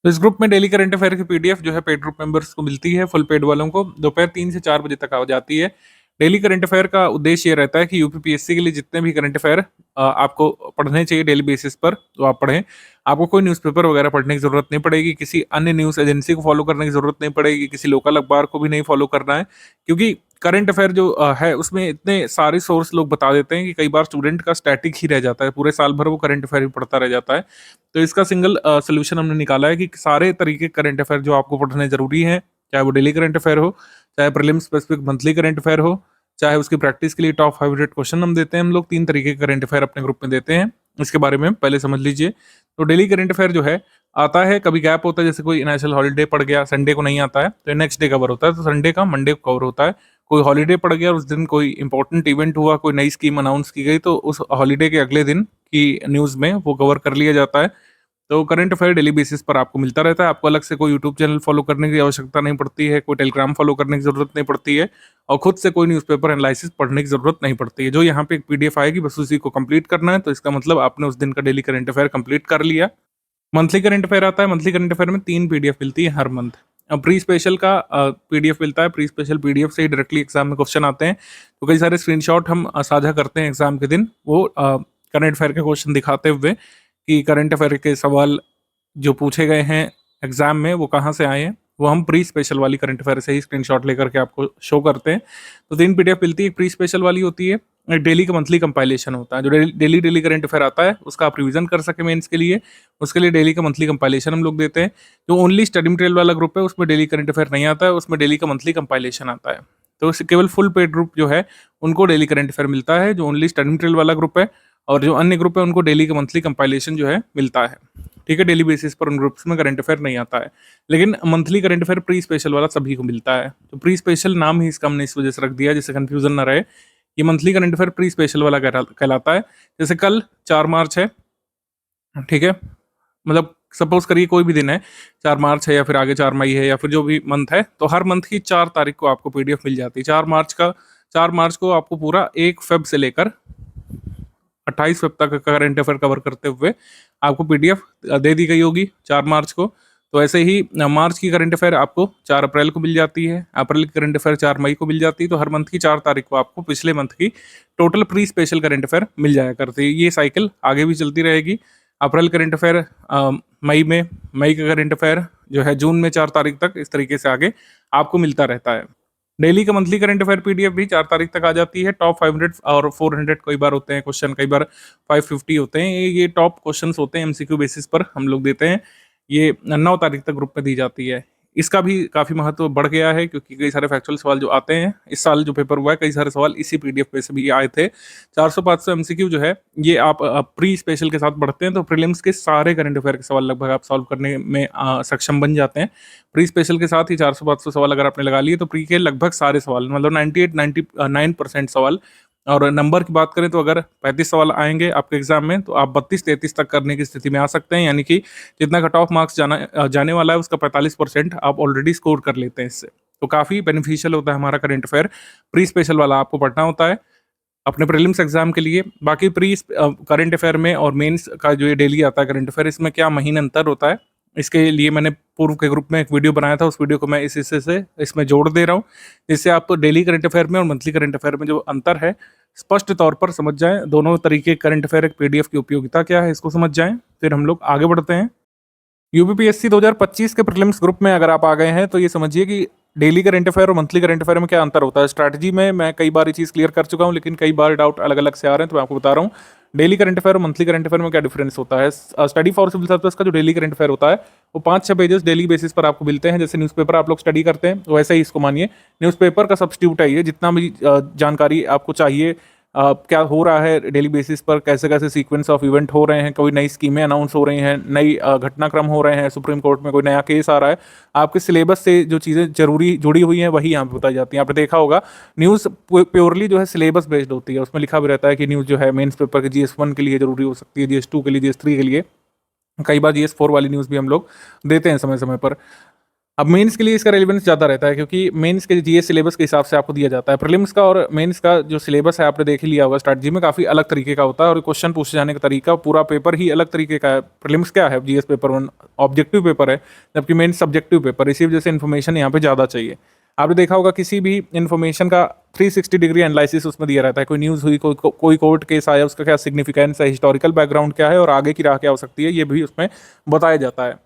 तो इस ग्रुप में डेली करंट अफेयर की पीडीएफ जो है पेड ग्रुप मेंबर्स को मिलती है। फुल पेड वालों को दोपहर 3 से 4 बजे तक आ जाती है। डेली करंट अफेयर का उद्देश्य ये रहता है कि यूपीपीएससी के लिए जितने भी करंट अफेयर आपको पढ़ने चाहिए डेली बेसिस पर, तो आप पढ़ें। आपको कोई न्यूज़पेपर वगैरह पढ़ने की जरूरत नहीं पड़ेगी, किसी अन्य न्यूज़ एजेंसी को फॉलो करने की जरूरत नहीं पड़ेगी, किसी लोकल अखबार को भी नहीं फॉलो करना है, क्योंकि करंट अफेयर जो है उसमें इतने सारे सोर्स लोग बता देते हैं कि कई बार स्टूडेंट का स्टैटिक ही रह जाता है, पूरे साल भर वो करंट अफेयर ही पढ़ता रह जाता है। तो इसका सिंगल सोल्यूशन हमने निकाला है कि सारे तरीके करंट अफेयर जो आपको पढ़ने जरूरी है, चाहे वो डेली करंट अफेयर हो, चाहे prelims specific monthly current affair हो, चाहे उसकी प्रैक्टिस के लिए टॉप 5 रेट क्वेश्चन हम देते हैं। हम लोग 3 तरीके के करंट अफेयर अपने ग्रुप में देते हैं, इसके बारे में पहले समझ लीजिए। तो डेली करंट अफेयर जो है आता है, कभी गैप होता है, जैसे कोई नेशनल हॉलीडे पड़ गया, संडे को नहीं आता है तो नेक्स्ट डे कवर होता है, तो संडे का मंडे को कवर होता है। कोई हॉलीडे पड़ गया और उस दिन कोई इंपॉर्टेंट इवेंट हुआ, कोई नई स्कीम अनाउंस की गई, तो उस हॉलीडे के अगले दिन की न्यूज़ में वो कवर कर लिया जाता है। तो करंट अफेयर डेली बेसिस पर आपको मिलता रहता है। आपको अलग से कोई यूट्यूब चैनल फॉलो करने की आवश्यकता नहीं पड़ती है, कोई टेलीग्राम फॉलो करने की ज़रूरत नहीं पड़ती है और खुद से कोई न्यूज़पेपर एनालिसिस पढ़ने की ज़रूरत नहीं पड़ती है। जो यहाँ पे एक पीडीएफ आएगी, बस उसी को कंप्लीट करना है, तो इसका मतलब आपने उस दिन का डेली करंट अफेयर कंप्लीट कर लिया। मंथली करंट अफेयर आता है। मंथली करंट अफेयर में 3 पीडीएफ मिलती है हर मंथ। अब प्री स्पेशल का पीडीएफ मिलता है। प्री स्पेशल पीडीएफ से ही डायरेक्टली एग्जाम में क्वेश्चन आते हैं, तो कई सारे स्क्रीनशॉट हम साझा करते हैं एग्जाम के दिन, वो करंट अफेयर के क्वेश्चन दिखाते हुए कि करंट अफेयर के सवाल जो पूछे गए हैं एग्जाम में वो कहाँ से आए हैं, वो हम प्री स्पेशल वाली करंट अफेयर से ही स्क्रीनशॉट लेकर के आपको शो करते हैं। तो 3 पीडीएफ मिलती है। एक प्री स्पेशल वाली होती है, एक डेली का मंथली कंपाइलेशन होता है। जो डेली करंट अफेयर आता है उसका आप रिवीजन कर सके मेंस के लिए, उसके लिए डेली का मंथली कंपाइलेशन हम लोग देते हैं। जो ओनली स्टडी मटेरियल वाला ग्रुप है उसमें डेली करंट अफेयर नहीं आता है, उसमें डेली का मंथली कंपाइलेशन आता है। तो केवल फुल पेड ग्रुप जो है उनको डेली करंट अफेयर मिलता है, जो ओनली स्टडी मटेरियल वाला ग्रुप है, और जो अन्य ग्रुप है उनको डेली का मंथली कंपाइलेशन जो है मिलता है। ठीक है, डेली बेसिस पर उन ग्रुप्स में करंट अफेयर नहीं आता है, लेकिन monthly current affair pre special वाला सभी को मिलता है। तो प्री स्पेशल नाम ही इसका हमने इस वजह से रख दिया जिससे कंफ्यूजन ना रहे। ये monthly current affair pre special वाला कहलाता है। जैसे कल 4 मार्च है, ठीक है, मतलब सपोज करिए कोई भी दिन है, 4 मार्च है या फिर आगे 4 मई है या फिर जो भी मंथ है, तो हर मंथ की 4 तारीख को आपको पीडीएफ मिल जाती है। 4 मार्च को आपको पूरा 1 फेब से लेकर 28 फेब तक का करंट अफेयर कवर करते हुए आपको पीडीएफ दे दी गई होगी 4 मार्च को। तो ऐसे ही मार्च की करंट अफेयर आपको 4 अप्रैल को मिल जाती है, अप्रैल की करंट अफेयर 4 मई को मिल जाती है। तो हर मंथ की 4 तारीख को आपको पिछले मंथ की total pre special current affair मिल जाया करती है। ये साइकिल आगे भी चलती रहेगी। अप्रैल करंट अफेयर मई में, मई का करंट अफेयर जो है जून में 4 तारीख तक, इस तरीके से आगे आपको मिलता रहता है। डेली का मंथली करंट अफेयर पीडीएफ भी 4 तारीख तक आ जाती है। टॉप 500 और 400 कई बार होते हैं क्वेश्चन, कई बार 550 होते हैं। ये टॉप क्वेश्चंस होते हैं, एमसीक्यू बेसिस पर हम लोग देते हैं। ये 9 तारीख तक ग्रुप में दी जाती है। इसका भी काफ़ी महत्व बढ़ गया है क्योंकि कई सारे फैक्चुअल सवाल जो आते हैं, इस साल जो पेपर हुआ है कई सारे सवाल इसी पीडीएफ पे से भी आए थे। 400-500 एमसीक्यू जो है ये आप प्री स्पेशल के साथ बढ़ते हैं तो प्रीलिम्स के सारे करंट अफेयर के सवाल लगभग आप सॉल्व करने में सक्षम बन जाते हैं। प्री स्पेशल के साथ ही 400-500 सवाल अगर आपने लगा लिए तो प्री के लगभग सारे सवाल, मतलब 98-99% सवाल। और नंबर की बात करें तो अगर 35 सवाल आएंगे आपके एग्जाम में तो आप 32-33 तक करने की स्थिति में आ सकते हैं, यानी कि जितना कट ऑफ मार्क्स जाने वाला है उसका 45% आप ऑलरेडी स्कोर कर लेते हैं इससे। तो काफ़ी बेनिफिशियल होता है हमारा करंट अफेयर। प्री स्पेशल वाला आपको पढ़ना होता है अपने प्रीलिम्स एग्जाम के लिए। बाकी प्री करंट अफेयर में और मेंस का जो ये डेली आता है करंट अफेयर, इसमें क्या महीन अंतर होता है, इसके लिए मैंने पूर्व के ग्रुप में एक वीडियो बनाया था। उस वीडियो को मैं इस हिस्से से इसमें जोड़ दे रहा हूँ, जिससे आप डेली करंट अफेयर में और मंथली करंट अफेयर में जो अंतर है स्पष्ट तौर पर समझ जाएं। दोनों तरीके करंट अफेयर एक पीडीएफ की उपयोगिता क्या है इसको समझ जाएं, फिर हम लोग आगे बढ़ते हैं। यूपीपीएससी 2025 के प्रीलिम्स ग्रुप में अगर आप आ गए हैं तो ये समझिए कि डेली करंट अफेयर और मंथली करंट अफेयर में क्या अंतर होता है। स्ट्रैटेजी में मैं कई बार ये चीज़ क्लियर कर चुका हूँ, लेकिन कई बार डाउट अलग अलग से आ रहे हैं तो मैं आपको बता रहा हूँ डेली करंट अफेयर और मंथली करंट अफेयर में क्या डिफरेंस होता है। स्टडी फॉर सिविल सर्विस का जो डेली करंट अफेयर होता है वो 5-6 पेजेस डेली बेसिस पर आपको मिलते हैं। जैसे न्यूज़पेपर आप लोग स्टडी करते हैं वैसे ही इसको मानिए न्यूज़पेपर का सब्स्टिट्यूट है ये। जितना भी जानकारी आपको चाहिए क्या हो रहा है डेली बेसिस पर, कैसे कैसे सीक्वेंस ऑफ इवेंट हो रहे हैं, कोई नई स्कीमें अनाउंस हो रही हैं, नई घटनाक्रम हो रहे हैं, सुप्रीम कोर्ट में कोई नया केस आ रहा है, आपके सिलेबस से जो चीज़ें जरूरी जुड़ी हुई हैं वही यहाँ पे बताई जाती हैं। आपने देखा होगा न्यूज़ प्योरली जो है सिलेबस बेस्ड होती है, उसमें लिखा भी रहता है कि न्यूज़ जो है मेंस पेपर के GS1 के लिए जरूरी हो सकती है, GS2 के लिए, GS3 के लिए, कई बार GS4 वाली न्यूज़ भी हम लोग देते हैं समय समय पर। अब मेंस के लिए इसका रेलेवेंस ज़्यादा रहता है क्योंकि मेंस के जीएस सिलेबस के हिसाब से आपको दिया जाता है। प्रीलिम्स का और मेंस का जो सिलेबस है आपने देख ही लिया होगा, स्ट्रैटेजी में काफ़ी अलग तरीके का होता है और क्वेश्चन पूछे जाने का तरीका, पूरा पेपर ही अलग तरीके का है। प्रीलिम्स क्या है, जीएस पेपर 1 ऑब्जेक्टिव पेपर है, जबकि मेंस सब्जेक्टिव पेपर, इसी वजह से इन्फॉर्मेशन यहाँ पे ज़्यादा चाहिए। आपने देखा होगा किसी भी इन्फॉर्मेशन का 360 डिग्री एनालिसिस उसमें दिया रहता है। कोई न्यूज़ हुई, कोई कोर्ट केस आया, उसका क्या सिग्निफिकेंस है, हिस्टोरिकल बैकग्राउंड क्या है और आगे की राह क्या हो सकती है, ये भी उसमें बताया जाता है।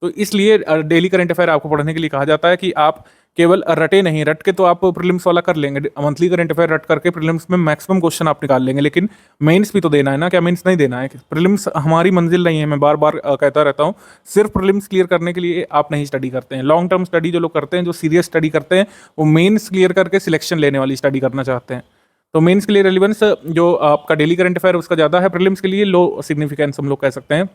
तो इसलिए डेली करंट अफेयर आपको पढ़ने के लिए कहा जाता है कि आप केवल रटे नहीं, रट के तो आप प्रीलिम्स वाला कर लेंगे, मंथली करंट अफेयर रट करके प्रीलिम्स में मैक्सिमम क्वेश्चन आप निकाल लेंगे, लेकिन मेंस भी तो देना है ना। क्या मेंस नहीं देना है? प्रीलिम्स हमारी मंजिल नहीं है, मैं बार बार कहता रहता हूँ। सिर्फ प्रीलिम्स क्लियर करने के लिए आप नहीं स्टडी करते हैं। लॉन्ग टर्म स्टडी जो लोग करते हैं, जो सीरियस स्टडी करते हैं, वो मेंस क्लियर करके सिलेक्शन लेने वाली स्टडी करना चाहते हैं। तो मेंस के लिए रेलिवेंस जो आपका डेली करंट अफेयर उसका ज़्यादा है, प्रीलिम्स के लिए लो सिग्निफिकेंस हम लोग कह सकते हैं।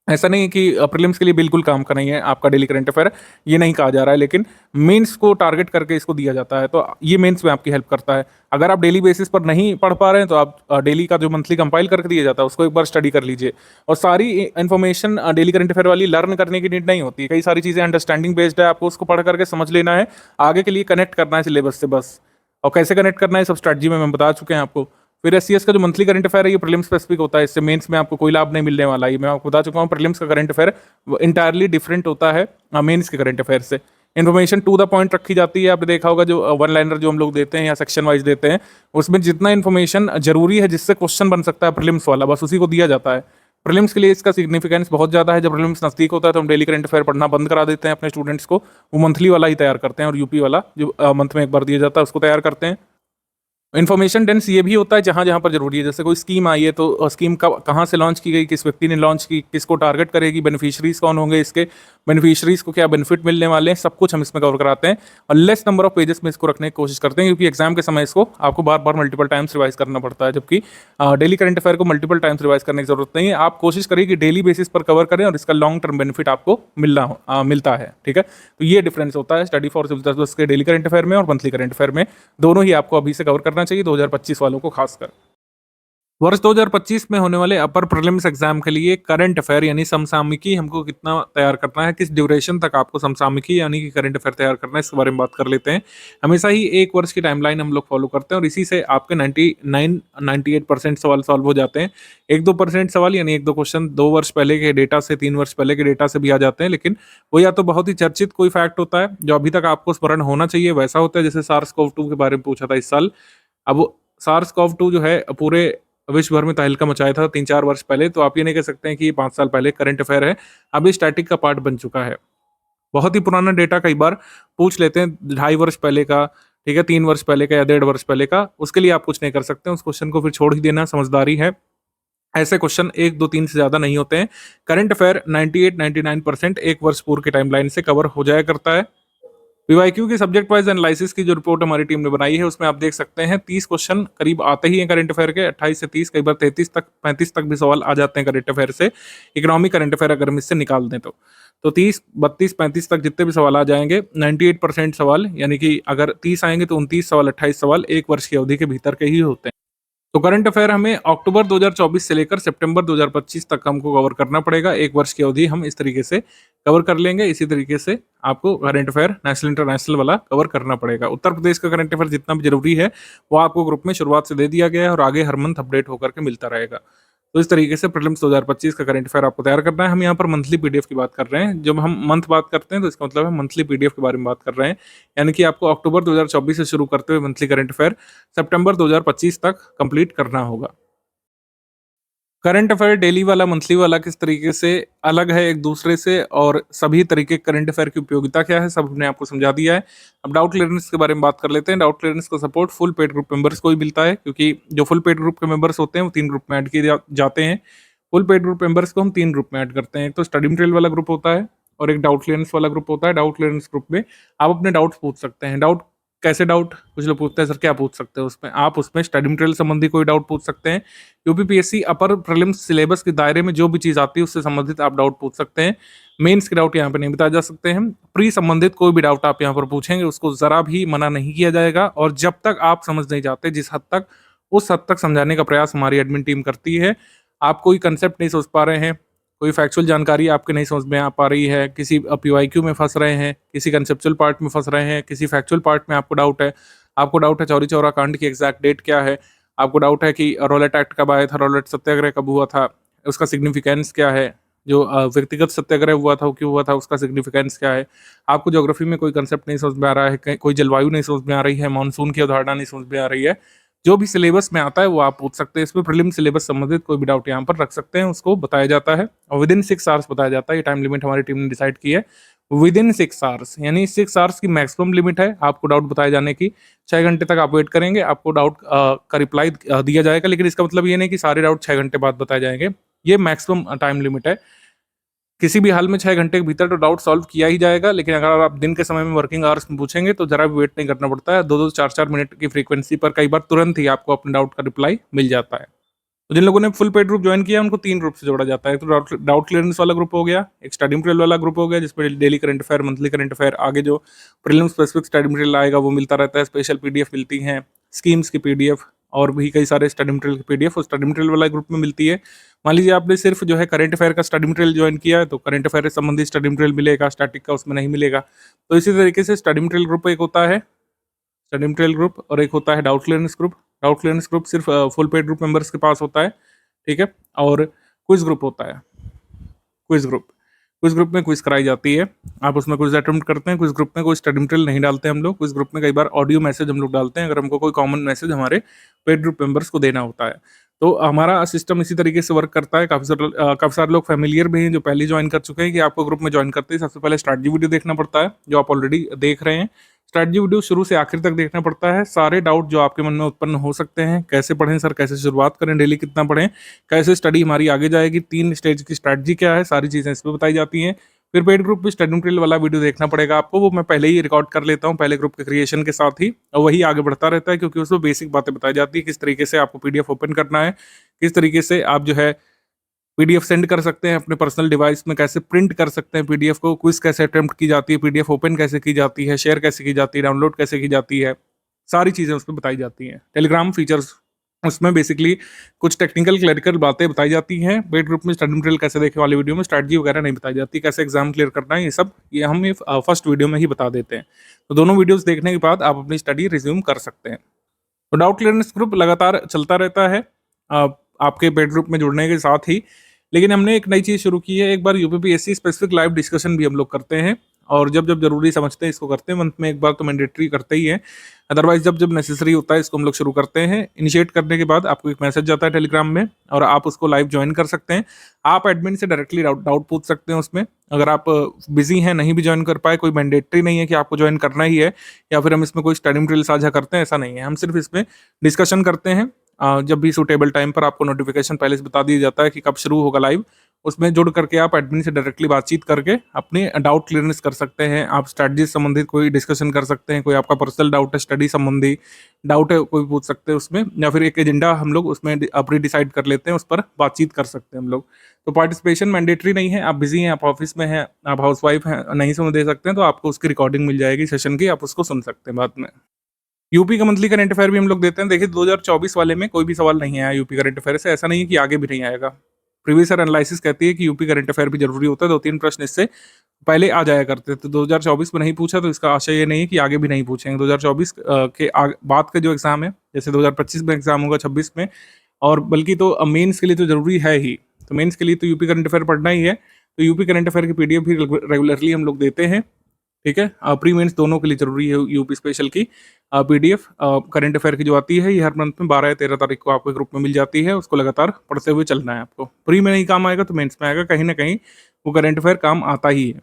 ऐसा नहीं है कि प्रीलिम्स के लिए बिल्कुल काम का नहीं है आपका डेली करंट अफेयर, ये नहीं कहा जा रहा है, लेकिन मेंस को टारगेट करके इसको दिया जाता है, तो ये मेंस में आपकी हेल्प करता है। अगर आप डेली बेसिस पर नहीं पढ़ पा रहे हैं तो आप डेली का जो मंथली कंपाइल करके दिया जाता है उसको एक बार स्टडी कर लीजिए। और सारी इन्फॉर्मेशन डेली करंट अफेयर वाली लर्न करने की नीड नहीं होती है, कई सारी चीज़ें अंडरस्टैंडिंग बेस्ड है, आपको उसको पढ़ करके समझ लेना है, आगे के लिए कनेक्ट करना है सिलेबस से बस। और कैसे कनेक्ट करना है सब स्ट्रैटेजी में मैं बता चुके हैं आपको। फिर एससीएस का जो मंथली करंट अफेयर है ये प्रीलिम्स स्पेसिफिक होता है, इससे मेंस में आपको कोई लाभ नहीं मिलने वाला है, ये मैं आपको बता चुका हूँ। प्रीलिम्स का करंट अफेयर इंटायरली डिफरेंट होता है मेंस के करंट अफेयर से। इन्फॉर्मेशन टू द पॉइंट रखी जाती है, आपने देखा होगा जो वन लाइनर जो हम लोग देते हैं या सेक्शन वाइज देते हैं, उसमें जितना इन्फॉर्मेशन जरूरी है जिससे क्वेश्चन बन सकता है प्रीलिम्स वाला, बस उसी को दिया जाता है। प्रीलिम्स के लिए इसका सिग्निफिकेंस बहुत ज़्यादा है। जब प्रीलिम्स नज़दीक होता है तो हम डेली करंट अफेयर पढ़ना बंद करा देते हैं अपने स्टूडेंट्स को, वो मंथली वाला ही तैयार करते हैं, और यूपी वाला जो मंथ में एक बार दिया जाता है उसको तैयार करते हैं। इन्फॉर्मेशन डेंस ये भी होता है जहाँ जहाँ पर जरूरी है, जैसे कोई स्कीम आई है तो स्कीम कहाँ से लॉन्च की गई, किस व्यक्ति ने लॉन्च की, किसको टारगेट करेगी, बेनिफिशरीज कौन होंगे, इसके बेनिफिशरीज को क्या बेनिफिट मिलने वाले हैं, सब कुछ हम इसमें कवर कराते हैं। और लेस नंबर ऑफ पेजेस में इसको रखने की कोशिश करते हैं, क्योंकि एग्जाम के समय इसको आपको बार बार मल्टीपल टाइम्स रिवाइज करना पड़ता है, जबकि डेली करंट अफेयर को मल्टीपल टाइम्स रिवाइज करने की जरूरत नहीं है। आप कोशिश करिए कि डेली बेसिस पर कवर करें और इसका लॉन्ग टर्म बेनिफिट आपको मिलता है, ठीक है। तो ये डिफरेंस होता है स्टडी फॉर सिविल सर्विस के डेली करंट अफेयर में और मंथली करंट अफेयर में, दोनों ही आपको अभी से कवर करना चाहिए 2025 वालों को खासकर। वर्ष 2025 में होने वाले अपर प्रीलिम्स एग्जाम के लिए करंट अफेयर यानी समसामयिकी हमको कितना तैयार करना है, किस ड्यूरेशन तक आपको समसामयिकी यानी कि करंट अफेयर तैयार करना है, इसके बारे में बात कर लेते हैं। हमेशा ही एक वर्ष की टाइमलाइन हम लोग फॉलो करते हैं और इसी से आपके 98% सवाल सॉल्व हो जाते हैं। 1-2% सवाल यानी 1-2 क्वेश्चन 2 वर्ष पहले के डेटा से, 3 वर्ष पहले के डेटा से भी आ जाते हैं, लेकिन वो या तो बहुत ही चर्चित कोई फैक्ट होता है जो अभी तक आपको स्मरण होना चाहिए वैसा होता है, जैसे SARS-CoV-2 के बारे में पूछा था इस साल। अब SARS-CoV-2 जो है पूरे विश्व भर में तहलका मचाया था 3-4 वर्ष पहले, तो आप ये नहीं कह सकते हैं कि ये 5 साल पहले करंट अफेयर है, अब ये स्टैटिक का पार्ट बन चुका है। बहुत ही पुराना डेटा कई बार पूछ लेते हैं 2.5 वर्ष पहले का, ठीक है, 3 वर्ष पहले का या 1.5 वर्ष पहले का, उसके लिए आप कुछ नहीं कर सकते, उस क्वेश्चन को फिर छोड़ ही देना समझदारी है। ऐसे क्वेश्चन 1, 2, 3 से ज़्यादा नहीं होते हैं। करंट अफेयर 98-99% एक वर्ष पूर्व के टाइमलाइन से कवर हो जाया करता है। पीवाईक्यू की सब्जेक्ट वाइज एनालिसिस की जो रिपोर्ट हमारी टीम ने बनाई है उसमें आप देख सकते हैं 30 क्वेश्चन करीब आते ही हैं करंट अफेयर के, 28 से 30, कई बार 33 तक 35 तक भी सवाल आ जाते हैं करंट अफेयर से। इकोनॉमिक करंट अफेयर अगर हम इससे निकाल दें तो 30, 32, 35 तक जितने भी सवाल आ जाएंगे 98% सवाल, यानी कि अगर 30 आएंगे तो 29 सवाल, 28 सवाल एक वर्ष की अवधि के भीतर के ही होते हैं। तो करंट अफेयर हमें अक्टूबर 2024 से लेकर सितंबर 2025 तक हमको कवर करना पड़ेगा। एक वर्ष की अवधि हम इस तरीके से कवर कर लेंगे। इसी तरीके से आपको करंट अफेयर नेशनल इंटरनेशनल वाला कवर करना पड़ेगा। उत्तर प्रदेश का करंट अफेयर जितना भी जरूरी है वो आपको ग्रुप में शुरुआत से दे दिया गया है और आगे हर मंथ अपडेट होकर के मिलता रहेगा। तो इस तरीके से प्रीलिम्स 2025 का करंट अफेयर आपको तैयार करना है। हम यहाँ पर मंथली पीडीएफ की बात कर रहे हैं। जब हम मंथ बात करते हैं तो इसका मतलब है मंथली पीडीएफ के बारे में बात कर रहे हैं, यानी कि आपको अक्टूबर 2024 से शुरू करते हुए मंथली करंट अफेयर सितंबर 2025 तक कंप्लीट करना होगा। करंट अफेयर डेली वाला मंथली वाला किस तरीके से अलग है एक दूसरे से और सभी तरीके करंट अफेयर की उपयोगिता क्या है सब हमने आपको समझा दिया है। अब डाउट क्लियरेंस के बारे में बात कर लेते हैं। डाउट क्लियरेंस का support full paid group members को ही मिलता है, क्योंकि जो फुल पेड ग्रुप के मेंबर्स होते हैं वो 3 ग्रुप में ऐड किए जाते हैं। फुल पेड ग्रुप मेंबर्स को हम 3 ग्रुप में ऐड करते हैं। एक तो स्टडी मटेरियल वाला ग्रुप होता है और एक डाउट क्लियरेंस वाला ग्रुप होता है। डाउट क्लियरेंस ग्रुप में आप अपने डाउट्स पूछ सकते हैं। डाउट कैसे डाउट, कुछ लोग पूछते हैं सर क्या पूछ सकते हैं उसमें, आप उसमें स्टडी मटेरियल संबंधी कोई डाउट पूछ सकते हैं। यूपीपीएससी अपर प्रीलिम्स सिलेबस के दायरे में जो भी चीज़ आती है उससे संबंधित आप डाउट पूछ सकते हैं। मेंस के डाउट यहाँ पे नहीं बताए जा सकते हैं। प्री संबंधित कोई भी डाउट आप यहाँ पर पूछेंगे उसको ज़रा भी मना नहीं किया जाएगा, और जब तक आप समझ नहीं जाते जिस हद तक, उस हद तक समझाने का प्रयास हमारी एडमिन टीम करती है। आप कोई कंसेप्ट नहीं समझ पा रहे हैं, कोई फैक्चुअल जानकारी आपके नहीं समझ में आ पा रही है, किसी पीवाईक्यू में फंस रहे हैं, किसी कंसेप्चुअल पार्ट में फंस रहे हैं, किसी फैक्चुअल पार्ट में आपको डाउट है चौरी चौरा कांड की एग्जैक्ट डेट क्या है, आपको डाउट है कि रॉलेट एक्ट कब आया था, रॉलेट सत्याग्रह कब हुआ था, उसका सिग्निफिकेंस क्या है, जो व्यक्तिगत सत्याग्रह हुआ था वो क्यों हुआ था, उसका सिग्निफिकेंस क्या है, आपको ज्योग्राफी में कोई कंसेप्ट नहीं समझ में आ रहा है, कोई जलवायु नहीं समझ में आ रही है, मानसून की अवधारणा नहीं समझ में आ रही है, जो भी सिलेबस में आता है वो आप पूछ सकते हैं। इसमें प्रीलिम सिलेबस संबंधित कोई भी डाउट यहाँ पर रख सकते हैं, उसको बताया जाता है और विद इन 6 आवर्स बताया जाता है। ये टाइम लिमिट हमारी टीम ने डिसाइड की है विद इन 6 आवर्स, यानी 6 आवर्स की मैक्सिमम लिमिट है आपको डाउट बताए जाने की। 6 घंटे तक आप वेट करेंगे, आपको डाउट का रिप्लाई दिया जाएगा, लेकिन इसका मतलब ये नहीं कि सारे डाउट 6 घंटे बाद बताए जाएंगे। ये मैक्सिमम टाइम लिमिट है। किसी भी हाल में 6 घंटे के भीतर तो डाउट सॉल्व किया ही जाएगा, लेकिन अगर आप दिन के समय में वर्किंग आवर्स में पूछेंगे तो जरा भी वेट नहीं करना पड़ता है। 2-2, 4-4 मिनट की फ्रीक्वेंसी पर कई बार तुरंत ही आपको अपने डाउट का रिप्लाई मिल जाता है। तो जिन लोगों ने फुल पेड ग्रुप ज्वाइन किया उनको 3 ग्रुप से जोड़ा जाता है। तो डाउट क्लियरेंस वाला ग्रुप हो गया, एक स्टडी मटेरियल वाला ग्रुप हो गया जिसमें daily current affair, monthly current affair, आगे जो प्रीलिम्स स्पेसिफिक स्टडी मटेरियल आएगा वो मिलता रहता है, स्पेशल पीडीएफ मिलती हैं, स्कीम्स की पीडीएफ और भी कई सारे स्टडी मटेरियल की पीडीएफ उस स्टडी मटेरियल वाला ग्रुप में मिलती है। मान लीजिए आपने सिर्फ जो है करंट अफेयर का स्टडी मटेरियल ज्वाइन किया है तो करंट अफेयर से संबंधित स्टडी मटेरियल मिलेगा, स्टैटिक का उसमें नहीं मिलेगा। तो इसी तरीके से स्टडी मटेरियल ग्रुप एक होता है, स्टडी मटेरियल ग्रुप, और एक होता है doubt clearance group. Doubt clearance group सिर्फ फुल पेड ग्रुप मेंबर्स के पास होता है, ठीक है। और क्विज ग्रुप होता है, क्विज ग्रुप में क्विज कराई जाती है, आप उसमें क्विज अटेम्प्ट करते हैं। क्विज ग्रुप में कोई स्टडी मटेरियल नहीं डालते हम लोग, क्विज ग्रुप में कई बार ऑडियो मैसेज हम लोग डालते हैं अगर हमको कोई कॉमन मैसेज हमारे पेड ग्रुप मेंबर्स को देना होता है। तो हमारा सिस्टम इसी तरीके से वर्क करता है। काफ़ी सारे लोग फैमिलियर भी हैं जो पहले ज्वाइन कर चुके हैं कि आपको ग्रुप में ज्वाइन करते ही सबसे पहले स्ट्रैटेजी वीडियो देखना पड़ता है, जो आप ऑलरेडी देख रहे हैं। स्ट्रैटेजी वीडियो शुरू से आखिर तक देखना पड़ता है। सारे डाउट जो आपके मन में उत्पन्न हो सकते हैं, कैसे पढ़ें सर, कैसे शुरुआत करें, डेली कितना पढ़ें, कैसे स्टडी हमारी आगे जाएगी, 3 स्टेज की स्ट्रैटेजी क्या है, सारी चीज़ें इसमें बताई जाती हैं। फिर पेड ग्रुप में स्टडी मटेरियल वाला वीडियो देखना पड़ेगा आपको, वो मैं पहले ही रिकॉर्ड कर लेता हूँ पहले ग्रुप के क्रिएशन के साथ ही, और वही आगे बढ़ता रहता है क्योंकि उसमें बेसिक बातें बताई जाती है, किस तरीके से आपको पीडीएफ ओपन करना है, किस तरीके से आप जो है पीडीएफ सेंड कर सकते हैं अपने पर्सनल डिवाइस में, कैसे प्रिंट कर सकते हैं पीडीएफ को, क्विज कैसे अटेम्प्ट की जाती है, पीडीएफ ओपन कैसे की जाती है, शेयर कैसे की जाती है, डाउनलोड कैसे की जाती है, सारी चीज़ें उसमें बताई जाती हैं। टेलीग्राम फीचर्स, उसमें बेसिकली कुछ टेक्निकल क्लरिकल बातें बताई जाती हैं। पेड ग्रुप में स्टडी मटेरियल कैसे देखें वाली वीडियो में स्ट्रैटेजी वगैरह नहीं बताई जाती, कैसे एग्जाम क्लियर करना है, ये हम फर्स्ट वीडियो में ही बता देते हैं। तो दोनों वीडियोस देखने के बाद आप अपनी स्टडी रिज्यूम कर सकते हैं। तो डाउट क्लियरेंस ग्रुप लगातार चलता रहता है आपके पेड ग्रुप में जुड़ने के साथ ही, लेकिन हमने एक नई चीज़ शुरू की है। एक बार यूपीपीएससी स्पेसिफिक लाइव डिस्कशन भी हम लोग करते हैं, और जब जब जरूरी समझते हैं इसको करते हैं। मंथ में एक बार तो मैंडेटरी करते ही है, अदरवाइज जब जब नेसेसरी होता है इसको हम लोग शुरू करते हैं। इनिशिएट करने के बाद आपको एक मैसेज जाता है टेलीग्राम में और आप उसको लाइव ज्वाइन कर सकते हैं। आप एडमिन से डायरेक्टली डाउट पूछ सकते हैं उसमें। अगर आप बिजी हैं, नहीं भी ज्वाइन कर पाए, कोई मैंडेटरी नहीं है कि आपको ज्वाइन करना ही है, या फिर हम इसमें कोई स्टडी मटेरियल साझा करते हैं, ऐसा नहीं है। हम सिर्फ इसमें डिस्कशन करते हैं। जब भी सूटेबल टाइम पर आपको नोटिफिकेशन पहले से बता दिया जाता है कि कब शुरू होगा लाइव, उसमें जुड़ करके आप एडमिन से डायरेक्टली बातचीत करके अपने डाउट क्लियरेंस कर सकते हैं। आप स्ट्रैटेजी संबंधित कोई डिस्कशन कर सकते हैं, कोई आपका पर्सनल डाउट है, स्टडी संबंधी डाउट है, कोई पूछ सकते हैं उसमें, या फिर एक एजेंडा हम लोग उसमें प्री डिसाइड कर लेते हैं, उस पर बातचीत कर सकते हैं हम लोग। तो पार्टिसिपेशन मैंडेटरी नहीं है। आप बिजी हैं, आप ऑफिस में हैं, आप हाउसवाइफ हैं, नहीं सुन दे सकते हैं, तो आपको उसकी रिकॉर्डिंग मिल जाएगी सेशन की, आप उसको सुन सकते हैं बाद में। यूपी का मंथली करंट अफेयर भी हम लोग देते हैं। देखिए 2024 वाले में कोई भी सवाल नहीं आया यूपी करंट अफेयर से, ऐसा नहीं है कि आगे भी नहीं आएगा। प्रीवियस ईयर एनालिसिस कहती है कि यूपी करंट अफेयर भी जरूरी होता है, 2-3 प्रश्न इससे पहले आ जाया करते थे। 2024 में नहीं पूछा तो इसका आशय ये नहीं है कि आगे भी नहीं पूछेंगे। 2024 के बाद का जो एग्जाम है, जैसे 2025 में एग्जाम होगा, 26 में, और बल्कि तो मेंस के लिए तो जरूरी है ही। तो मेंस के लिए तो यूपी करंट अफेयर पढ़ना ही है। तो यूपी करंट अफेयर की पीडीएफ भी रेगुलरली हम लोग देते हैं, ठीक है। प्री मेंस दोनों के लिए जरूरी है यूपी स्पेशल की पीडीएफ करंट अफेयर की जो आती है, ये हर मंथ में 12 या 13 तारीख को आपके ग्रुप में मिल जाती है। उसको लगातार पढ़ते हुए चलना है आपको। प्री में नहीं काम आएगा तो मेंस में आएगा, कहीं ना कहीं वो करंट अफेयर काम आता ही है।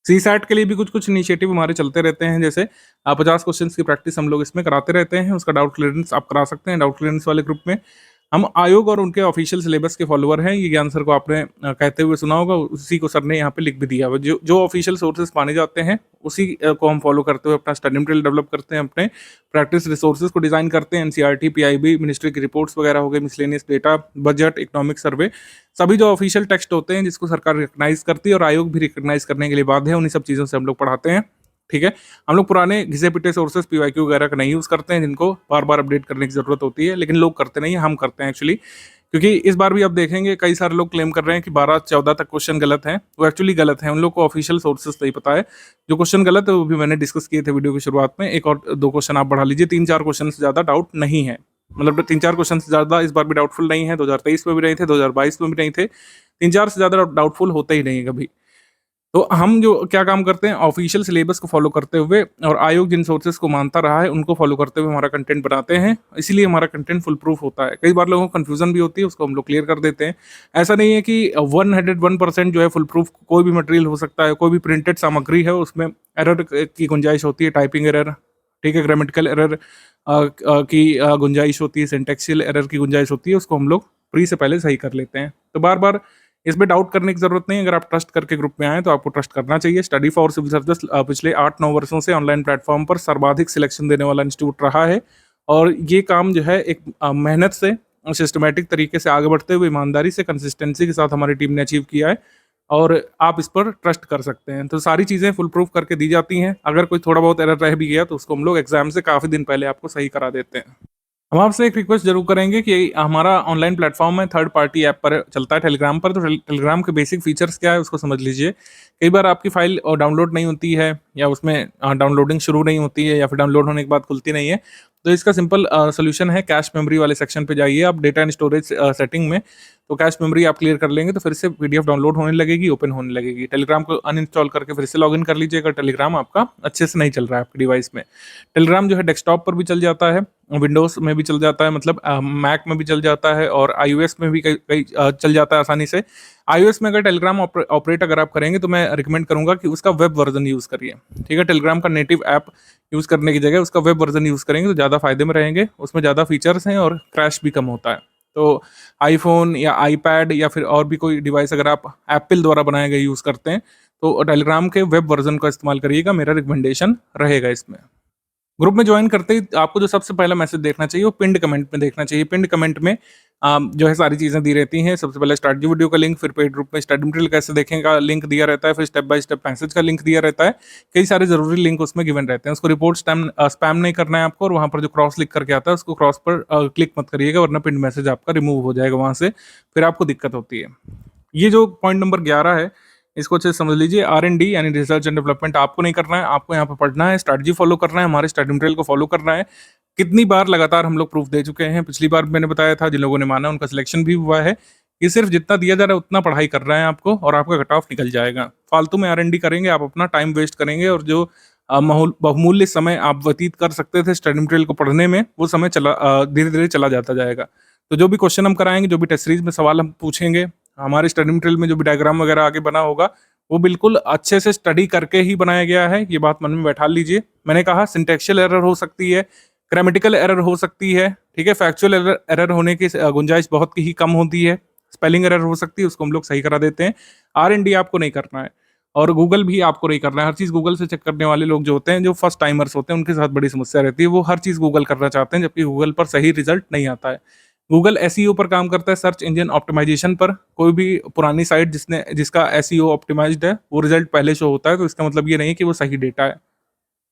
सीसैट के लिए भी कुछ कुछ इनिशिएटिव हमारे चलते रहते हैं, जैसे 50 क्वेश्चन की प्रैक्टिस हम लोग इसमें कराते रहते हैं। उसका डाउट क्लियरेंस आप करा सकते हैं डाउट क्लियरेंस वाले ग्रुप में। हम आयोग और उनके ऑफिशियल सिलेबस के फॉलोअर हैं। ये ज्ञान सर को आपने कहते हुए सुना होगा, उसी को सर ने यहाँ पे लिख भी दिया। जो ऑफिशियल सोर्सेज माने जाते हैं उसी को हम फॉलो करते हुए अपना स्टडी मटेरियल डेवलप करते हैं, अपने प्रैक्टिस रिसोर्सेज को डिजाइन करते हैं। एनसीईआरटी, पीआईबी, मिनिस्ट्री की रिपोर्ट्स वगैरह हो गए, miscellaneous data, budget, economic survey, सभी जो ऑफिशियल टेक्स्ट होते हैं जिसको सरकार रिकग्नाइज करती है और आयोग भी रिकग्नाइज करने के लिए बाध्य है, उन्हीं सब चीज़ों से हम लोग पढ़ाते हैं, ठीक है। हम लोग पुराने घिसे पिटे सोर्सेज पीवाईक्यू वगैरह का नहीं यूज़ करते हैं, जिनको बार बार अपडेट करने की जरूरत होती है, लेकिन लोग करते नहीं है, हम करते हैं एक्चुअली। क्योंकि इस बार भी आप देखेंगे कई सारे लोग क्लेम कर रहे हैं कि 12-14 तक क्वेश्चन गलत हैं, वो एक्चुअली गलत हैं। उन लोग को ऑफिशियल सोर्सेज नहीं पता है। जो क्वेश्चन गलत है वो भी मैंने डिस्कस किए थे वीडियो की शुरुआत में। एक और 2 क्वेश्चन आप बढ़ा लीजिए, 3-4 क्वेश्चन से ज़्यादा डाउट नहीं है। मतलब 3-4 क्वेश्चन से ज़्यादा इस बार भी डाउटफुल नहीं है। 2023 में भी नहीं थे, 2022 में भी नहीं थे। 3-4 से ज़्यादा डाउटफुल होते ही नहीं है कभी। तो हम जो क्या काम करते हैं, ऑफिशियल सिलेबस को फॉलो करते हुए और आयोग जिन सोर्सेज को मानता रहा है उनको फॉलो करते हुए हमारा कंटेंट बनाते हैं। इसीलिए हमारा कंटेंट फुल प्रूफ होता है। कई बार लोगों को कंफ्यूजन भी होती है, उसको हम लोग क्लियर कर देते हैं। ऐसा नहीं है कि 101% जो है फुल प्रूफ कोई भी मटेरियल हो सकता है। कोई भी प्रिंटेड सामग्री है उसमें एरर की गुंजाइश होती है, टाइपिंग एरर, ठीक है, ग्रामेटिकल एरर की गुंजाइश होती है, सिंटेक्सियल एरर की गुंजाइश होती है, उसको हम लोग प्री से पहले सही कर लेते हैं। तो बार बार इसमें डाउट करने की जरूरत नहीं। अगर आप ट्रस्ट करके ग्रुप में आए तो आपको ट्रस्ट करना चाहिए। स्टडी फॉर सिविल सर्विस पिछले 8-9 वर्षों से ऑनलाइन प्लेटफॉर्म पर सर्वाधिक सिलेक्शन देने वाला इंस्टीट्यूट रहा है, और ये काम जो है एक मेहनत से सिस्टमैटिक तरीके से आगे बढ़ते हुए ईमानदारी से कंसिस्टेंसी के साथ हमारी टीम ने अचीव किया है और आप इस पर ट्रस्ट कर सकते हैं। तो सारी चीज़ें फुल प्रूफ करके दी जाती हैं। अगर कोई थोड़ा बहुत एरर रह भी गया तो उसको हम लोग एग्जाम से काफ़ी दिन पहले आपको सही करा देते हैं। हम आपसे एक रिक्वेस्ट जरूर करेंगे कि हमारा ऑनलाइन प्लेटफॉर्म है, थर्ड पार्टी ऐप पर चलता है टेलीग्राम पर, तो टेलीग्राम के बेसिक फीचर्स क्या है उसको समझ लीजिए। कई बार आपकी फाइल डाउनलोड नहीं होती है या उसमें डाउनलोडिंग शुरू नहीं होती है या फिर डाउनलोड होने के बाद खुलती नहीं है, तो इसका सिंपल सोल्यूशन है। कैश मेमोरी वाले सेक्शन पे जाइए आप, डेटा एंड स्टोरेज सेटिंग में, तो कैश मेमोरी आप क्लियर कर लेंगे तो फिर से पीडीएफ डाउनलोड होने लगेगी, ओपन होने लगेगी। टेलीग्राम को अनइंस्टॉल करके फिर से लॉगिन कर लीजिए अगर टेलीग्राम आपका अच्छे से नहीं चल रहा है आपके डिवाइस में। टेलीग्राम जो है डेस्कटॉप पर भी चल जाता है, विंडोज में भी चल जाता है, मतलब मैक में भी चल जाता है और iOS में भी कई कई चल जाता है आसानी से। iOS में अगर टेलीग्राम ऑपरेट अगर आप करेंगे तो मैं रिकमेंड करूंगा कि उसका वेब वर्जन यूज़ करिए, ठीक है। टेलीग्राम का नेटिव ऐप यूज़ करने की जगह उसका वेब वर्जन यूज़ करेंगे तो ज़्यादा फायदे में रहेंगे, उसमें ज़्यादा फीचर्स हैं और क्रैश भी कम होता है। तो आईफोन या आईपैड या फिर और भी कोई डिवाइस अगर आप एप्पल द्वारा बनाए गए यूज़ करते हैं तो टेलीग्राम के वेब वर्जन का इस्तेमाल करिएगा, मेरा रिकमेंडेशन रहेगा इसमें। ग्रुप में ज्वाइन करते ही आपको जो सबसे पहला मैसेज देखना चाहिए वो पिंड कमेंट में देखना चाहिए। पिंड कमेंट में जो है सारी चीज़ें दी रहती हैं। सबसे पहले स्ट्रैटेजी वीडियो का लिंक, फिर पेड ग्रुप में स्टडी मटेरियल कैसे देखें का लिंक दिया रहता है, फिर स्टेप बाय स्टेप मैसेज का लिंक दिया रहता है। कई सारे जरूरी लिंक उसमें गिवन रहते हैं। उसको रिपोर्ट स्पैम नहीं करना है आपको, और वहाँ पर जो क्रॉस लिख करके आता है उसको क्रॉस पर क्लिक मत करिएगा, वरना पिंड मैसेज आपका रिमूव हो जाएगा वहाँ से, फिर आपको दिक्कत होती है। ये जो पॉइंट नंबर 11 है इसको अच्छे से समझ लीजिए। R&D यानी रिसर्च एंड डेवलपमेंट आपको नहीं करना है, आपको यहाँ पे पढ़ना है, स्ट्रैटेजी फॉलो करना है, हमारे स्टडी मटेरियल को फॉलो करना है। कितनी बार लगातार हम लोग प्रूफ दे चुके हैं, पिछली बार मैंने बताया था, जिन लोगों ने माना उनका सिलेक्शन भी हुआ है। ये सिर्फ जितना दिया जा रहा है उतना पढ़ाई कर रहे हैं आपको और आपका कट ऑफ निकल जाएगा। फालतू में R&D करेंगे आप, अपना टाइम वेस्ट करेंगे और जो बहुमूल्य समय आप व्यतीत कर सकते थे स्टडी मटेरियल को पढ़ने में, वो समय धीरे धीरे चला जाता जाएगा। तो जो भी क्वेश्चन हम कराएंगे, जो भी टेस्ट सीरीज में सवाल हम पूछेंगे, हमारे स्टडी मटेरियल में जो भी डायग्राम वगैरह आगे बना होगा वो बिल्कुल अच्छे से स्टडी करके ही बनाया गया है। ये बात मन में बैठा लीजिए। मैंने कहा सिंटेक्चुअल एरर हो सकती है, ग्रामेटिकल एरर हो सकती है, ठीक है। फैक्चुअल एरर होने की गुंजाइश बहुत ही कम होती है। स्पेलिंग एरर हो सकती है, उसको हम लोग सही करा देते हैं। R&D आपको नहीं करना है और गूगल भी आपको नहीं करना है। हर चीज़ गूगल से चेक करने वाले लोग जो होते हैं, जो फर्स्ट टाइमर्स होते हैं, उनके साथ बड़ी समस्या रहती है। वो हर चीज़ गूगल करना चाहते हैं जबकि गूगल पर सही रिजल्ट नहीं आता है। गूगल SEO पर काम करता है, सर्च इंजन ऑप्टिमाइजेशन पर। कोई भी पुरानी साइट जिसका SEO ऑप्टिमाइज्ड है वो रिजल्ट पहले शो होता है, तो इसका मतलब ये नहीं कि वो सही डेटा है।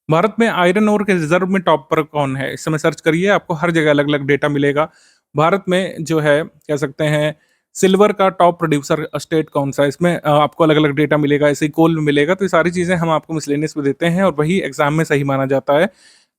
भारत में आयरन ओर के रिजर्व में टॉप पर कौन है, इस समय सर्च करिए, आपको हर जगह अलग अलग डेटा मिलेगा। भारत में जो है कह सकते हैं सिल्वर का टॉप प्रोड्यूसर स्टेट कौन सा है, इसमें आपको अलग अलग डेटा मिलेगा, ऐसे ही कोल में मिलेगा। तो ये सारी चीज़ें हम आपको मिसलेनियस में देते हैं और वही एग्जाम में सही माना जाता है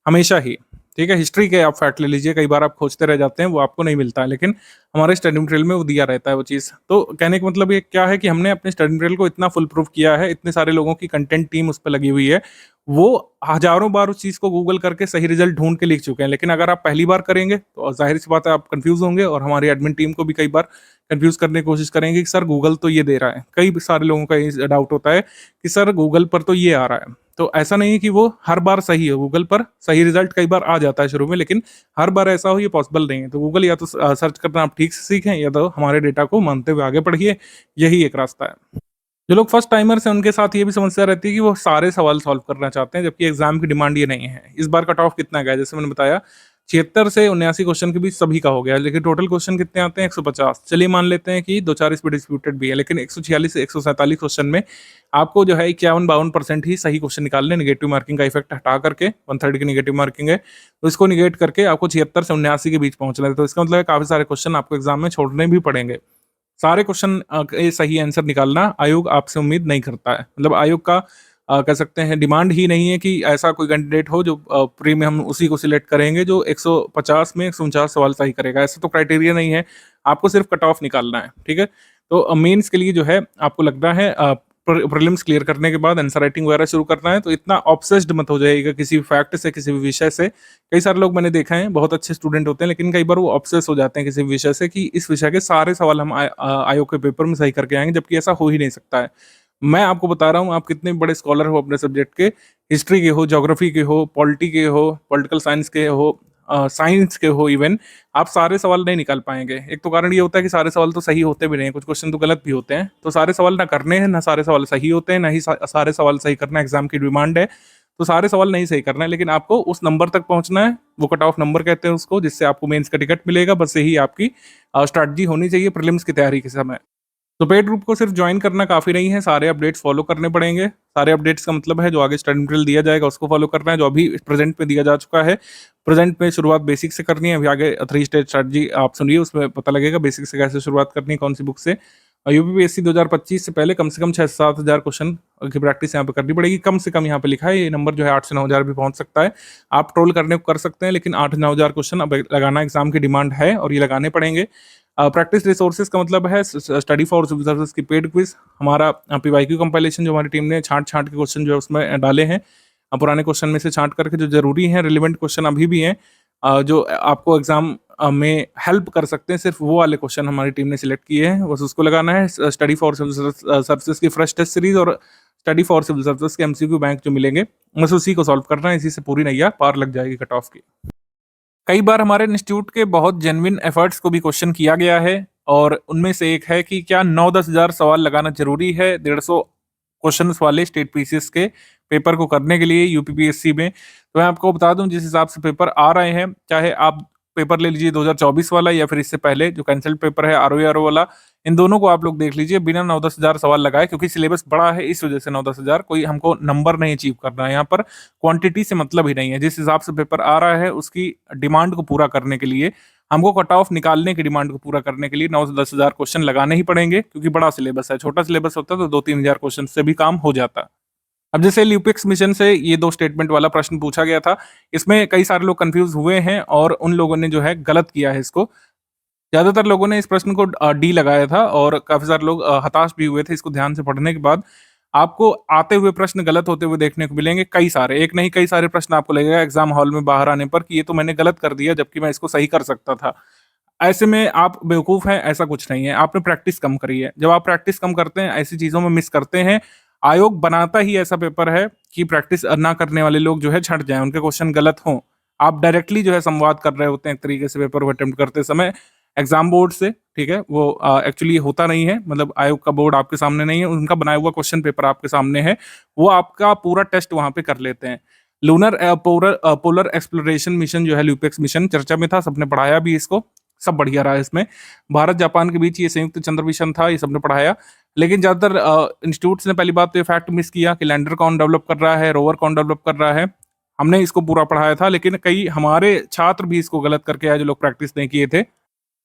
हमेशा ही, ठीक है। हिस्ट्री के आप फैक्ट ले लीजिए, कई बार आप खोजते रह जाते हैं, वो आपको नहीं मिलता है, लेकिन हमारे स्टडी मटेरियल में वो दिया रहता है वो चीज़। तो कहने का मतलब ये क्या है कि हमने अपने स्टडी मटेरियल को इतना फुल प्रूफ किया है, इतने सारे लोगों की कंटेंट टीम उस पर लगी हुई है, वो हजारों बार उस चीज़ को गूगल करके सही रिजल्ट ढूंढ के लिख चुके हैं। लेकिन अगर आप पहली बार करेंगे तो जाहिर सी बात है आप कंफ्यूज होंगे और हमारी एडमिन टीम को भी कई बार कंफ्यूज करने की कोशिश करेंगे कि सर गूगल तो ये दे रहा है। कई सारे लोगों का ये डाउट होता है कि सर गूगल पर तो ये आ रहा है। तो ऐसा नहीं है कि वो हर बार सही है, गूगल पर सही रिजल्ट कई बार आ जाता है शुरू में, लेकिन हर बार ऐसा हो ये पॉसिबल नहीं है। तो गूगल या तो सर्च करना आप ठीक से सीखें या तो हमारे डेटा को मानते हुए आगे बढ़िए, यही एक रास्ता है। जो लोग फर्स्ट टाइमर्स हैं उनके साथ ये भी समस्या रहती है कि वो सारे सवाल सॉल्व करना चाहते हैं, जबकि एग्जाम की डिमांड ये नहीं है। इस बार कट ऑफ कितना गया, जैसे मैंने बताया 76 से 79 क्वेश्चन के बीच सभी का हो गया, लेकिन टोटल क्वेश्चन कितने आते हैं 150। चलिए मान लेते हैं कि 2-4 इसमें डिस्प्यूटेड भी है, लेकिन 146 से 147 क्वेश्चन में आपको जो है 51-52% ही सही क्वेश्चन निकालने, नेगेटिव मार्किंग का इफेक्ट हटा करके, 1/3 की नेगेटिव मार्किंग है तो इसको निगेट करके आपको 76 से 79 के बीच पहुंचना है। तो इसका मतलब काफी सारे क्वेश्चन आपको एग्जाम में छोड़ने भी पड़ेंगे। सारे क्वेश्चन के सही आंसर निकालना आयोग आपसे उम्मीद नहीं करता है, मतलब आयोग का कह सकते हैं डिमांड ही नहीं है कि ऐसा कोई कैंडिडेट हो जो प्री में हम उसी को सिलेक्ट करेंगे जो 150 में 149 सवाल सही करेगा। ऐसा तो क्राइटेरिया नहीं है, आपको सिर्फ कट ऑफ निकालना है, ठीक है। तो मेंस के लिए जो है आपको लगता है प्रीलिम्स क्लियर करने के बाद आंसर राइटिंग वगैरह शुरू करना है, तो इतना ऑब्सेस्ड मत हो जाएगा किसी भी फैक्ट से, किसी भी विषय से। कई सारे लोग मैंने देखा है बहुत अच्छे स्टूडेंट होते हैं, लेकिन कई बार वो ऑब्सेस हो जाते हैं किसी विषय से कि इस विषय के सारे सवाल हम आयोग के पेपर में सही करके आएंगे, जबकि ऐसा हो ही नहीं सकता है। मैं आपको बता रहा हूँ, आप कितने बड़े स्कॉलर हो अपने सब्जेक्ट के, हिस्ट्री के हो, ज्योग्राफी के हो, पॉलिटी के हो, पॉलिटिकल साइंस के हो, साइंस के हो, इवन आप सारे सवाल नहीं निकाल पाएंगे। एक तो कारण ये होता है कि सारे सवाल तो सही होते भी नहीं, कुछ क्वेश्चन तो गलत भी होते हैं। तो सारे सवाल ना करने हैं, ना सारे सवाल सही होते हैं, ना ही सारे सवाल सही करना एग्जाम की डिमांड है। तो सारे सवाल नहीं सही करना है, लेकिन आपको उस नंबर तक पहुंचना है, वो कट ऑफ नंबर कहते हैं उसको, जिससे आपको मेंस का टिकट मिलेगा। बस यही आपकी स्ट्रैटेजी होनी चाहिए प्रीलिम्स की तैयारी के समय। तो पेड ग्रुप को सिर्फ ज्वाइन करना काफ़ी नहीं है, सारे अपडेट्स फॉलो करने पड़ेंगे। सारे अपडेट्स का मतलब है जो आगे स्टडी मटेरियल दिया जाएगा उसको फॉलो करना है, जो अभी प्रेजेंट में दिया जा चुका है। प्रेजेंट में शुरुआत बेसिक से करनी है, अभी आगे 3 स्टेज स्ट्रैटेजी आप सुनिए, उसमें पता लगेगा बेसिक से कैसे शुरुआत करनी है, कौन सी बुक से। यूपीपीएससी 2025 से पहले कम से कम 6-7 हज़ार क्वेश्चन की प्रैक्टिस यहाँ पे करनी पड़ेगी। कम से कम यहाँ पे लिखा है, ये नंबर जो है 8 से 9 हज़ार भी पहुँच सकता है। आप ट्रोल करने को कर सकते हैं, लेकिन 8-9 हज़ार क्वेश्चन अब लगाना एग्जाम की डिमांड है और ये लगाने पड़ेंगे। प्रैक्टिस रिसोर्सेज का मतलब है स्टडी फॉर सिविल सर्विस की पेड क्विज, हमारा पीवाईक्यू कंपाइलेशन जो हमारी टीम ने छांट के क्वेश्चन जो है उसमें डाले हैं, पुराने क्वेश्चन में से छांट करके जो जरूरी हैं, रिलेवेंट क्वेश्चन अभी भी हैं, जो आपको एग्जाम में हेल्प कर सकते हैं, सिर्फ वो वाले क्वेश्चन हमारी टीम ने सिलेक्ट किए हैं, बस उसको लगाना है। स्टडी फॉर सिविल सर्विसेज की फ्रेश टेस्ट सीरीज और स्टडी फॉर सिविल सर्विसेज के एमसीक्यू बैंक जो मिलेंगे, बस उसी को सॉल्व करना है, इसी से पूरी नैया पार लग जाएगी कट ऑफ की। कई बार हमारे इंस्टीट्यूट के बहुत जेन्युइन एफर्ट्स को भी क्वेश्चन किया गया है, और उनमें से एक है कि क्या 9-10 हज़ार सवाल लगाना जरूरी है 150 क्वेश्चंस वाले स्टेट पीसीएस के पेपर को करने के लिए यूपीपीएससी में। तो मैं आपको बता दूं, जिस हिसाब से पेपर आ रहे हैं, चाहे आप पेपर ले लीजिए 2024 वाला या फिर इससे पहले जो कैंसिल्ड पेपर है आरओ वाला, इन दोनों को आप लोग देख लीजिए, बिना 9-10 हज़ार सवाल लगाए, क्योंकि सिलेबस बड़ा है इस वजह से 9-10 हज़ार, कोई हमको नंबर नहीं अचीव करना है यहाँ पर, क्वांटिटी से मतलब ही नहीं है। जिस हिसाब से पेपर आ रहा है उसकी डिमांड को पूरा करने के लिए, हमको कट ऑफ निकालने की डिमांड को पूरा करने के लिए 9 से 10 हज़ार क्वेश्चन लगाने ही पड़ेंगे, क्योंकि बड़ा सिलेबस है। छोटा सिलेबस होता तो 2-3 हज़ार क्वेश्चन से भी काम हो जाता। अब जैसे ल्यूपिक्स मिशन से ये 2 स्टेटमेंट वाला प्रश्न पूछा गया था, इसमें कई सारे लोग कंफ्यूज हुए हैं और उन लोगों ने जो है गलत किया है इसको। ज्यादातर लोगों ने इस प्रश्न को डी लगाया था और काफी सारे लोग हताश भी हुए थे इसको ध्यान से पढ़ने के बाद। आपको आते हुए प्रश्न गलत होते हुए देखने को मिलेंगे, कई सारे, एक नहीं कई सारे प्रश्न आपको लगेगा एग्जाम हॉल में बाहर आने पर कि ये तो मैंने गलत कर दिया, जबकि मैं इसको सही कर सकता था। ऐसे में आप बेवकूफ हैं, ऐसा कुछ नहीं है, आपने प्रैक्टिस कम करी है। जब आप प्रैक्टिस कम करते हैं, ऐसी चीजों में मिस करते हैं, आयोग बनाता ही ऐसा पेपर है कि प्रैक्टिस ना करने वाले लोग जो है छट जाएं, उनके क्वेश्चन गलत हों। आप डायरेक्टली जो है संवाद कर रहे होते हैं एक तरीके से पेपर को अटेम्प्ट करते समय एग्जाम बोर्ड से, ठीक है, वो एक्चुअली होता नहीं है, मतलब आयोग का बोर्ड आपके सामने नहीं है, उनका बनाया हुआ क्वेश्चन पेपर आपके सामने है, वो आपका पूरा टेस्ट वहां पे कर लेते हैं। लूनर पोलर एक्सप्लोरेशन मिशन जो है ल्यूपेक्स मिशन चर्चा में था, सबने पढ़ाया भी इसको, सब बढ़िया रहा इसमें। भारत जापान के बीच ये संयुक्त चंद्र मिशन था, ये सबने पढ़ाया। लेकिन ज्यादातर इंस्टीट्यूट्स ने पहली बात तो ये फैक्ट मिस किया कि लैंडर कौन डेवलप कर रहा है, रोवर कौन डेवलप कर रहा है। हमने इसको पूरा पढ़ाया था, लेकिन कई हमारे छात्र भी इसको गलत करके आए जो लोग प्रैक्टिस नहीं किए थे।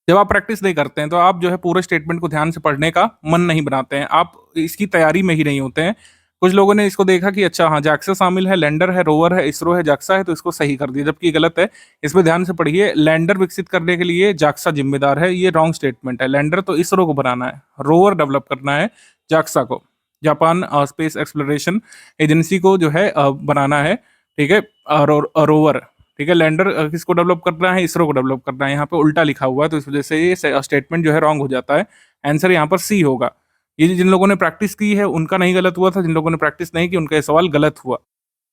जब आप प्रैक्टिस नहीं करते हैं तो आप जो है पूरे स्टेटमेंट को ध्यान से पढ़ने का मन नहीं बनाते हैं, आप इसकी तैयारी में ही नहीं होते हैं। कुछ लोगों ने इसको देखा कि अच्छा हाँ जाक्सा शामिल है, लैंडर है, रोवर है, इसरो है, जाक्सा है, तो इसको सही कर दिया, जबकि गलत है। इसमें ध्यान से पढ़िए, लैंडर विकसित करने के लिए जाक्सा जिम्मेदार है, ये रॉन्ग स्टेटमेंट है। लैंडर तो इसरो को बनाना है, रोवर डेवलप करना है जाक्सा को, जापान स्पेस एक्सप्लोरेशन एजेंसी को जो है बनाना है, ठीक है, रोवर, ठीक है। लैंडर किसको डेवलप करना है, इसरो को डेवलप करना है, यहाँ पे उल्टा लिखा हुआ है, तो इस वजह से ये स्टेटमेंट जो है रॉन्ग हो जाता है। आंसर यहाँ पर सी होगा। ये जिन लोगों ने प्रैक्टिस की है उनका नहीं गलत हुआ था, जिन लोगों ने प्रैक्टिस नहीं की उनका ये सवाल गलत हुआ।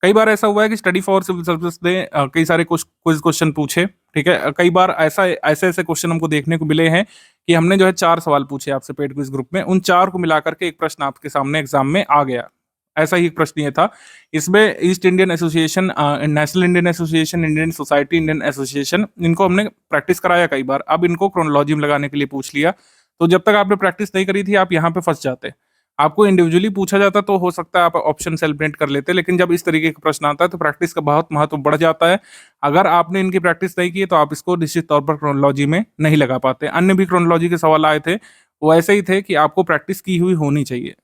कई बार ऐसा हुआ है कि स्टडी फॉर सिविल सर्विस ने कई सारे क्विज क्वेश्चन पूछे, ठीक है। कई बार ऐसे ऐसे क्वेश्चन हमको देखने को मिले हैं कि हमने जो है 4 सवाल पूछे आपसे पेड क्विज ग्रुप में, उन 4 को मिलाकर के एक प्रश्न आपके सामने एग्जाम में आ गया। ऐसा ही एक प्रश्न ये था। इसमें east Indian association, national Indian association, Indian society, Indian association, इनको हमने प्रैक्टिस कराया कई बार, अब इनको क्रोनोलॉजी में लगाने के लिए पूछ लिया। तो जब तक आपने प्रैक्टिस नहीं करी थी आप यहाँ पे फंस जाते। आपको इंडिविजुअली पूछा जाता तो हो सकता है आप ऑप्शन सेलिब्रेट कर लेते, लेकिन जब इस तरीके का प्रश्न आता है तो प्रैक्टिस का बहुत महत्व बढ़ जाता है। अगर आपने इनकी प्रैक्टिस नहीं की तो आप इसको निश्चित तौर पर क्रोनोलॉजी में नहीं लगा पाते। अन्य भी क्रोनोलॉजी के सवाल आए थे, वो ऐसे ही थे कि आपको प्रैक्टिस की हुई होनी चाहिए।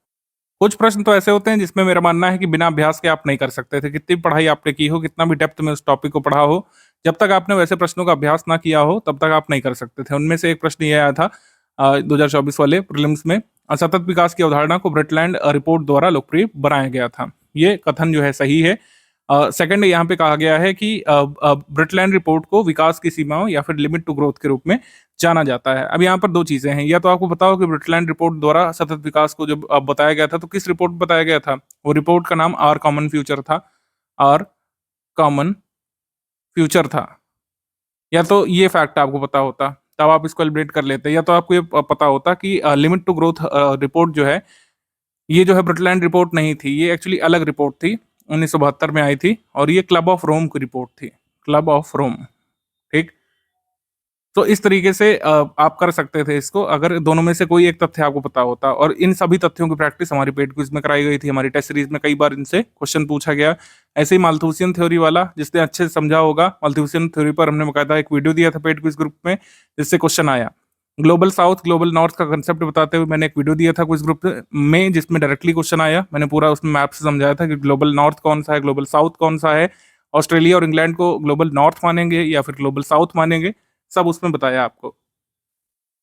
कुछ प्रश्न तो ऐसे होते हैं जिसमें मेरा मानना है कि बिना अभ्यास के आप नहीं कर सकते थे, कितनी भी पढ़ाई आपने की हो, कितना भी डेप्थ में उस टॉपिक को पढ़ा हो, जब तक आपने वैसे प्रश्नों का अभ्यास ना किया हो तब तक आप नहीं कर सकते थे। उनमें से एक प्रश्न ये आया था 2024 वाले प्रीलिम्स में, सतत विकास की अवधारणा को ब्रिटलैंड रिपोर्ट द्वारा लोकप्रिय बनाया गया था। ये कथन जो है सही है। सेकंड यहाँ पे कहा गया है कि ब्रिटलैंड रिपोर्ट को विकास की सीमाओं या फिर लिमिट टू ग्रोथ के रूप में जाना जाता है। अब यहाँ पर 2 चीजें हैं, या तो आपको बताओ कि ब्रिटलैंड रिपोर्ट द्वारा सतत विकास को जब बताया गया था तो किस रिपोर्ट बताया गया था, वो रिपोर्ट का नाम आर कॉमन फ्यूचर था, आर कॉमन फ्यूचर था। या तो ये फैक्ट आपको पता होता तब आप इसको एलिब्रेट कर लेते, या तो आपको ये पता होता कि लिमिट टू ग्रोथ रिपोर्ट जो है, ये जो है ब्रिटलैंड रिपोर्ट नहीं थी, ये एक्चुअली अलग रिपोर्ट थी। 1972 में आई थी और ये क्लब ऑफ रोम की रिपोर्ट थी, क्लब ऑफ रोम। ठीक, तो इस तरीके से आप कर सकते थे इसको, अगर दोनों में से कोई एक तथ्य आपको पता होता। और इन सभी तथ्यों की प्रैक्टिस हमारी पेड क्विज में कराई गई थी, हमारी टेस्ट सीरीज में कई बार इनसे क्वेश्चन पूछा गया। ऐसे ही माल्थुसियन थ्योरी वाला, जिसने अच्छे से समझा होगा, माल्थुसियन थ्योरी पर हमने बकायदा एक वीडियो दिया था पेड क्विज ग्रुप में, जिससे क्वेश्चन आया। ग्लोबल साउथ ग्लोबल नॉर्थ का कंसेप्ट बताते हुए मैंने एक वीडियो दिया था क्विज ग्रुप में, जिसमें डायरेक्टली क्वेश्चन आया। मैंने पूरा उसमें मैप से समझाया था कि ग्लोबल नॉर्थ कौन सा है, ग्लोबल साउथ कौन सा है, ऑस्ट्रेलिया और इंग्लैंड को ग्लोबल नॉर्थ मानेंगे या फिर ग्लोबल साउथ मानेंगे, सब उसमें बताया आपको।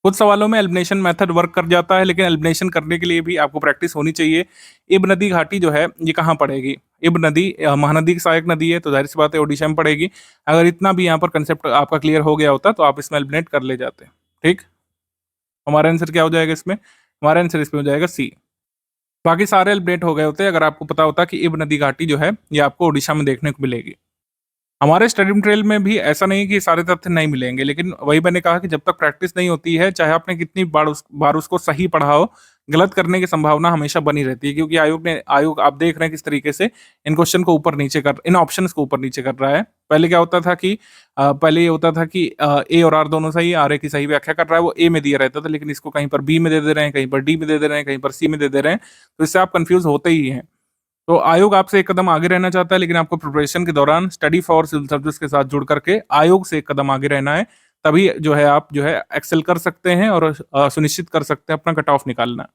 कुछ सवालों में एलिमिनेशन मेथड वर्क कर जाता है, लेकिन एलिमिनेशन करने के लिए भी आपको प्रैक्टिस होनी चाहिए। इब नदी घाटी जो है ये कहाँ पड़ेगी? इब नदी महानदी की सहायक नदी है, तो जाहिर सी बात है ओडिशा में पड़ेगी। अगर इतना भी यहाँ पर कंसेप्ट आपका क्लियर हो गया होता तो आप इसमें एलिमिनेट कर ले जाते। ठीक, हमारा आंसर क्या हो जाएगा इसमें? हमारा आंसर इसमें हो जाएगा सी। बाकी सारे एलिमिनेट हो गए होते अगर आपको पता होता कि इब नदी घाटी जो है ये आपको ओडिशा में देखने को मिलेगी। हमारे स्टडी मटेरियल में भी ऐसा नहीं है कि सारे तथ्य नहीं मिलेंगे, लेकिन वही मैंने कहा कि जब तक प्रैक्टिस नहीं होती है, चाहे आपने कितनी बार उसको सही पढ़ा हो, गलत करने की संभावना हमेशा बनी रहती है। क्योंकि आयोग आप देख रहे हैं किस तरीके से इन क्वेश्चन को ऊपर नीचे इन ऑप्शंस को ऊपर नीचे कर रहा है। पहले क्या होता था कि पहले ये होता था कि ए और आर दोनों सही, आर ए की सही व्याख्या कर रहा है, वो ए में दिया रहता था, लेकिन इसको कहीं पर बी में दे दे रहे हैं, कहीं पर डी में दे दे रहे हैं, कहीं पर सी में दे दे रहे हैं, तो इससे आप कंफ्यूज होते ही हैं। तो आयोग आपसे एक कदम आगे रहना चाहता है, लेकिन आपको प्रिपरेशन के दौरान स्टडी फॉर सिविल सर्विस के साथ जुड़ करके आयोग से एक कदम आगे रहना है। तभी जो है आप जो है एक्सेल कर सकते हैं और सुनिश्चित कर सकते हैं अपना कट ऑफ निकालना।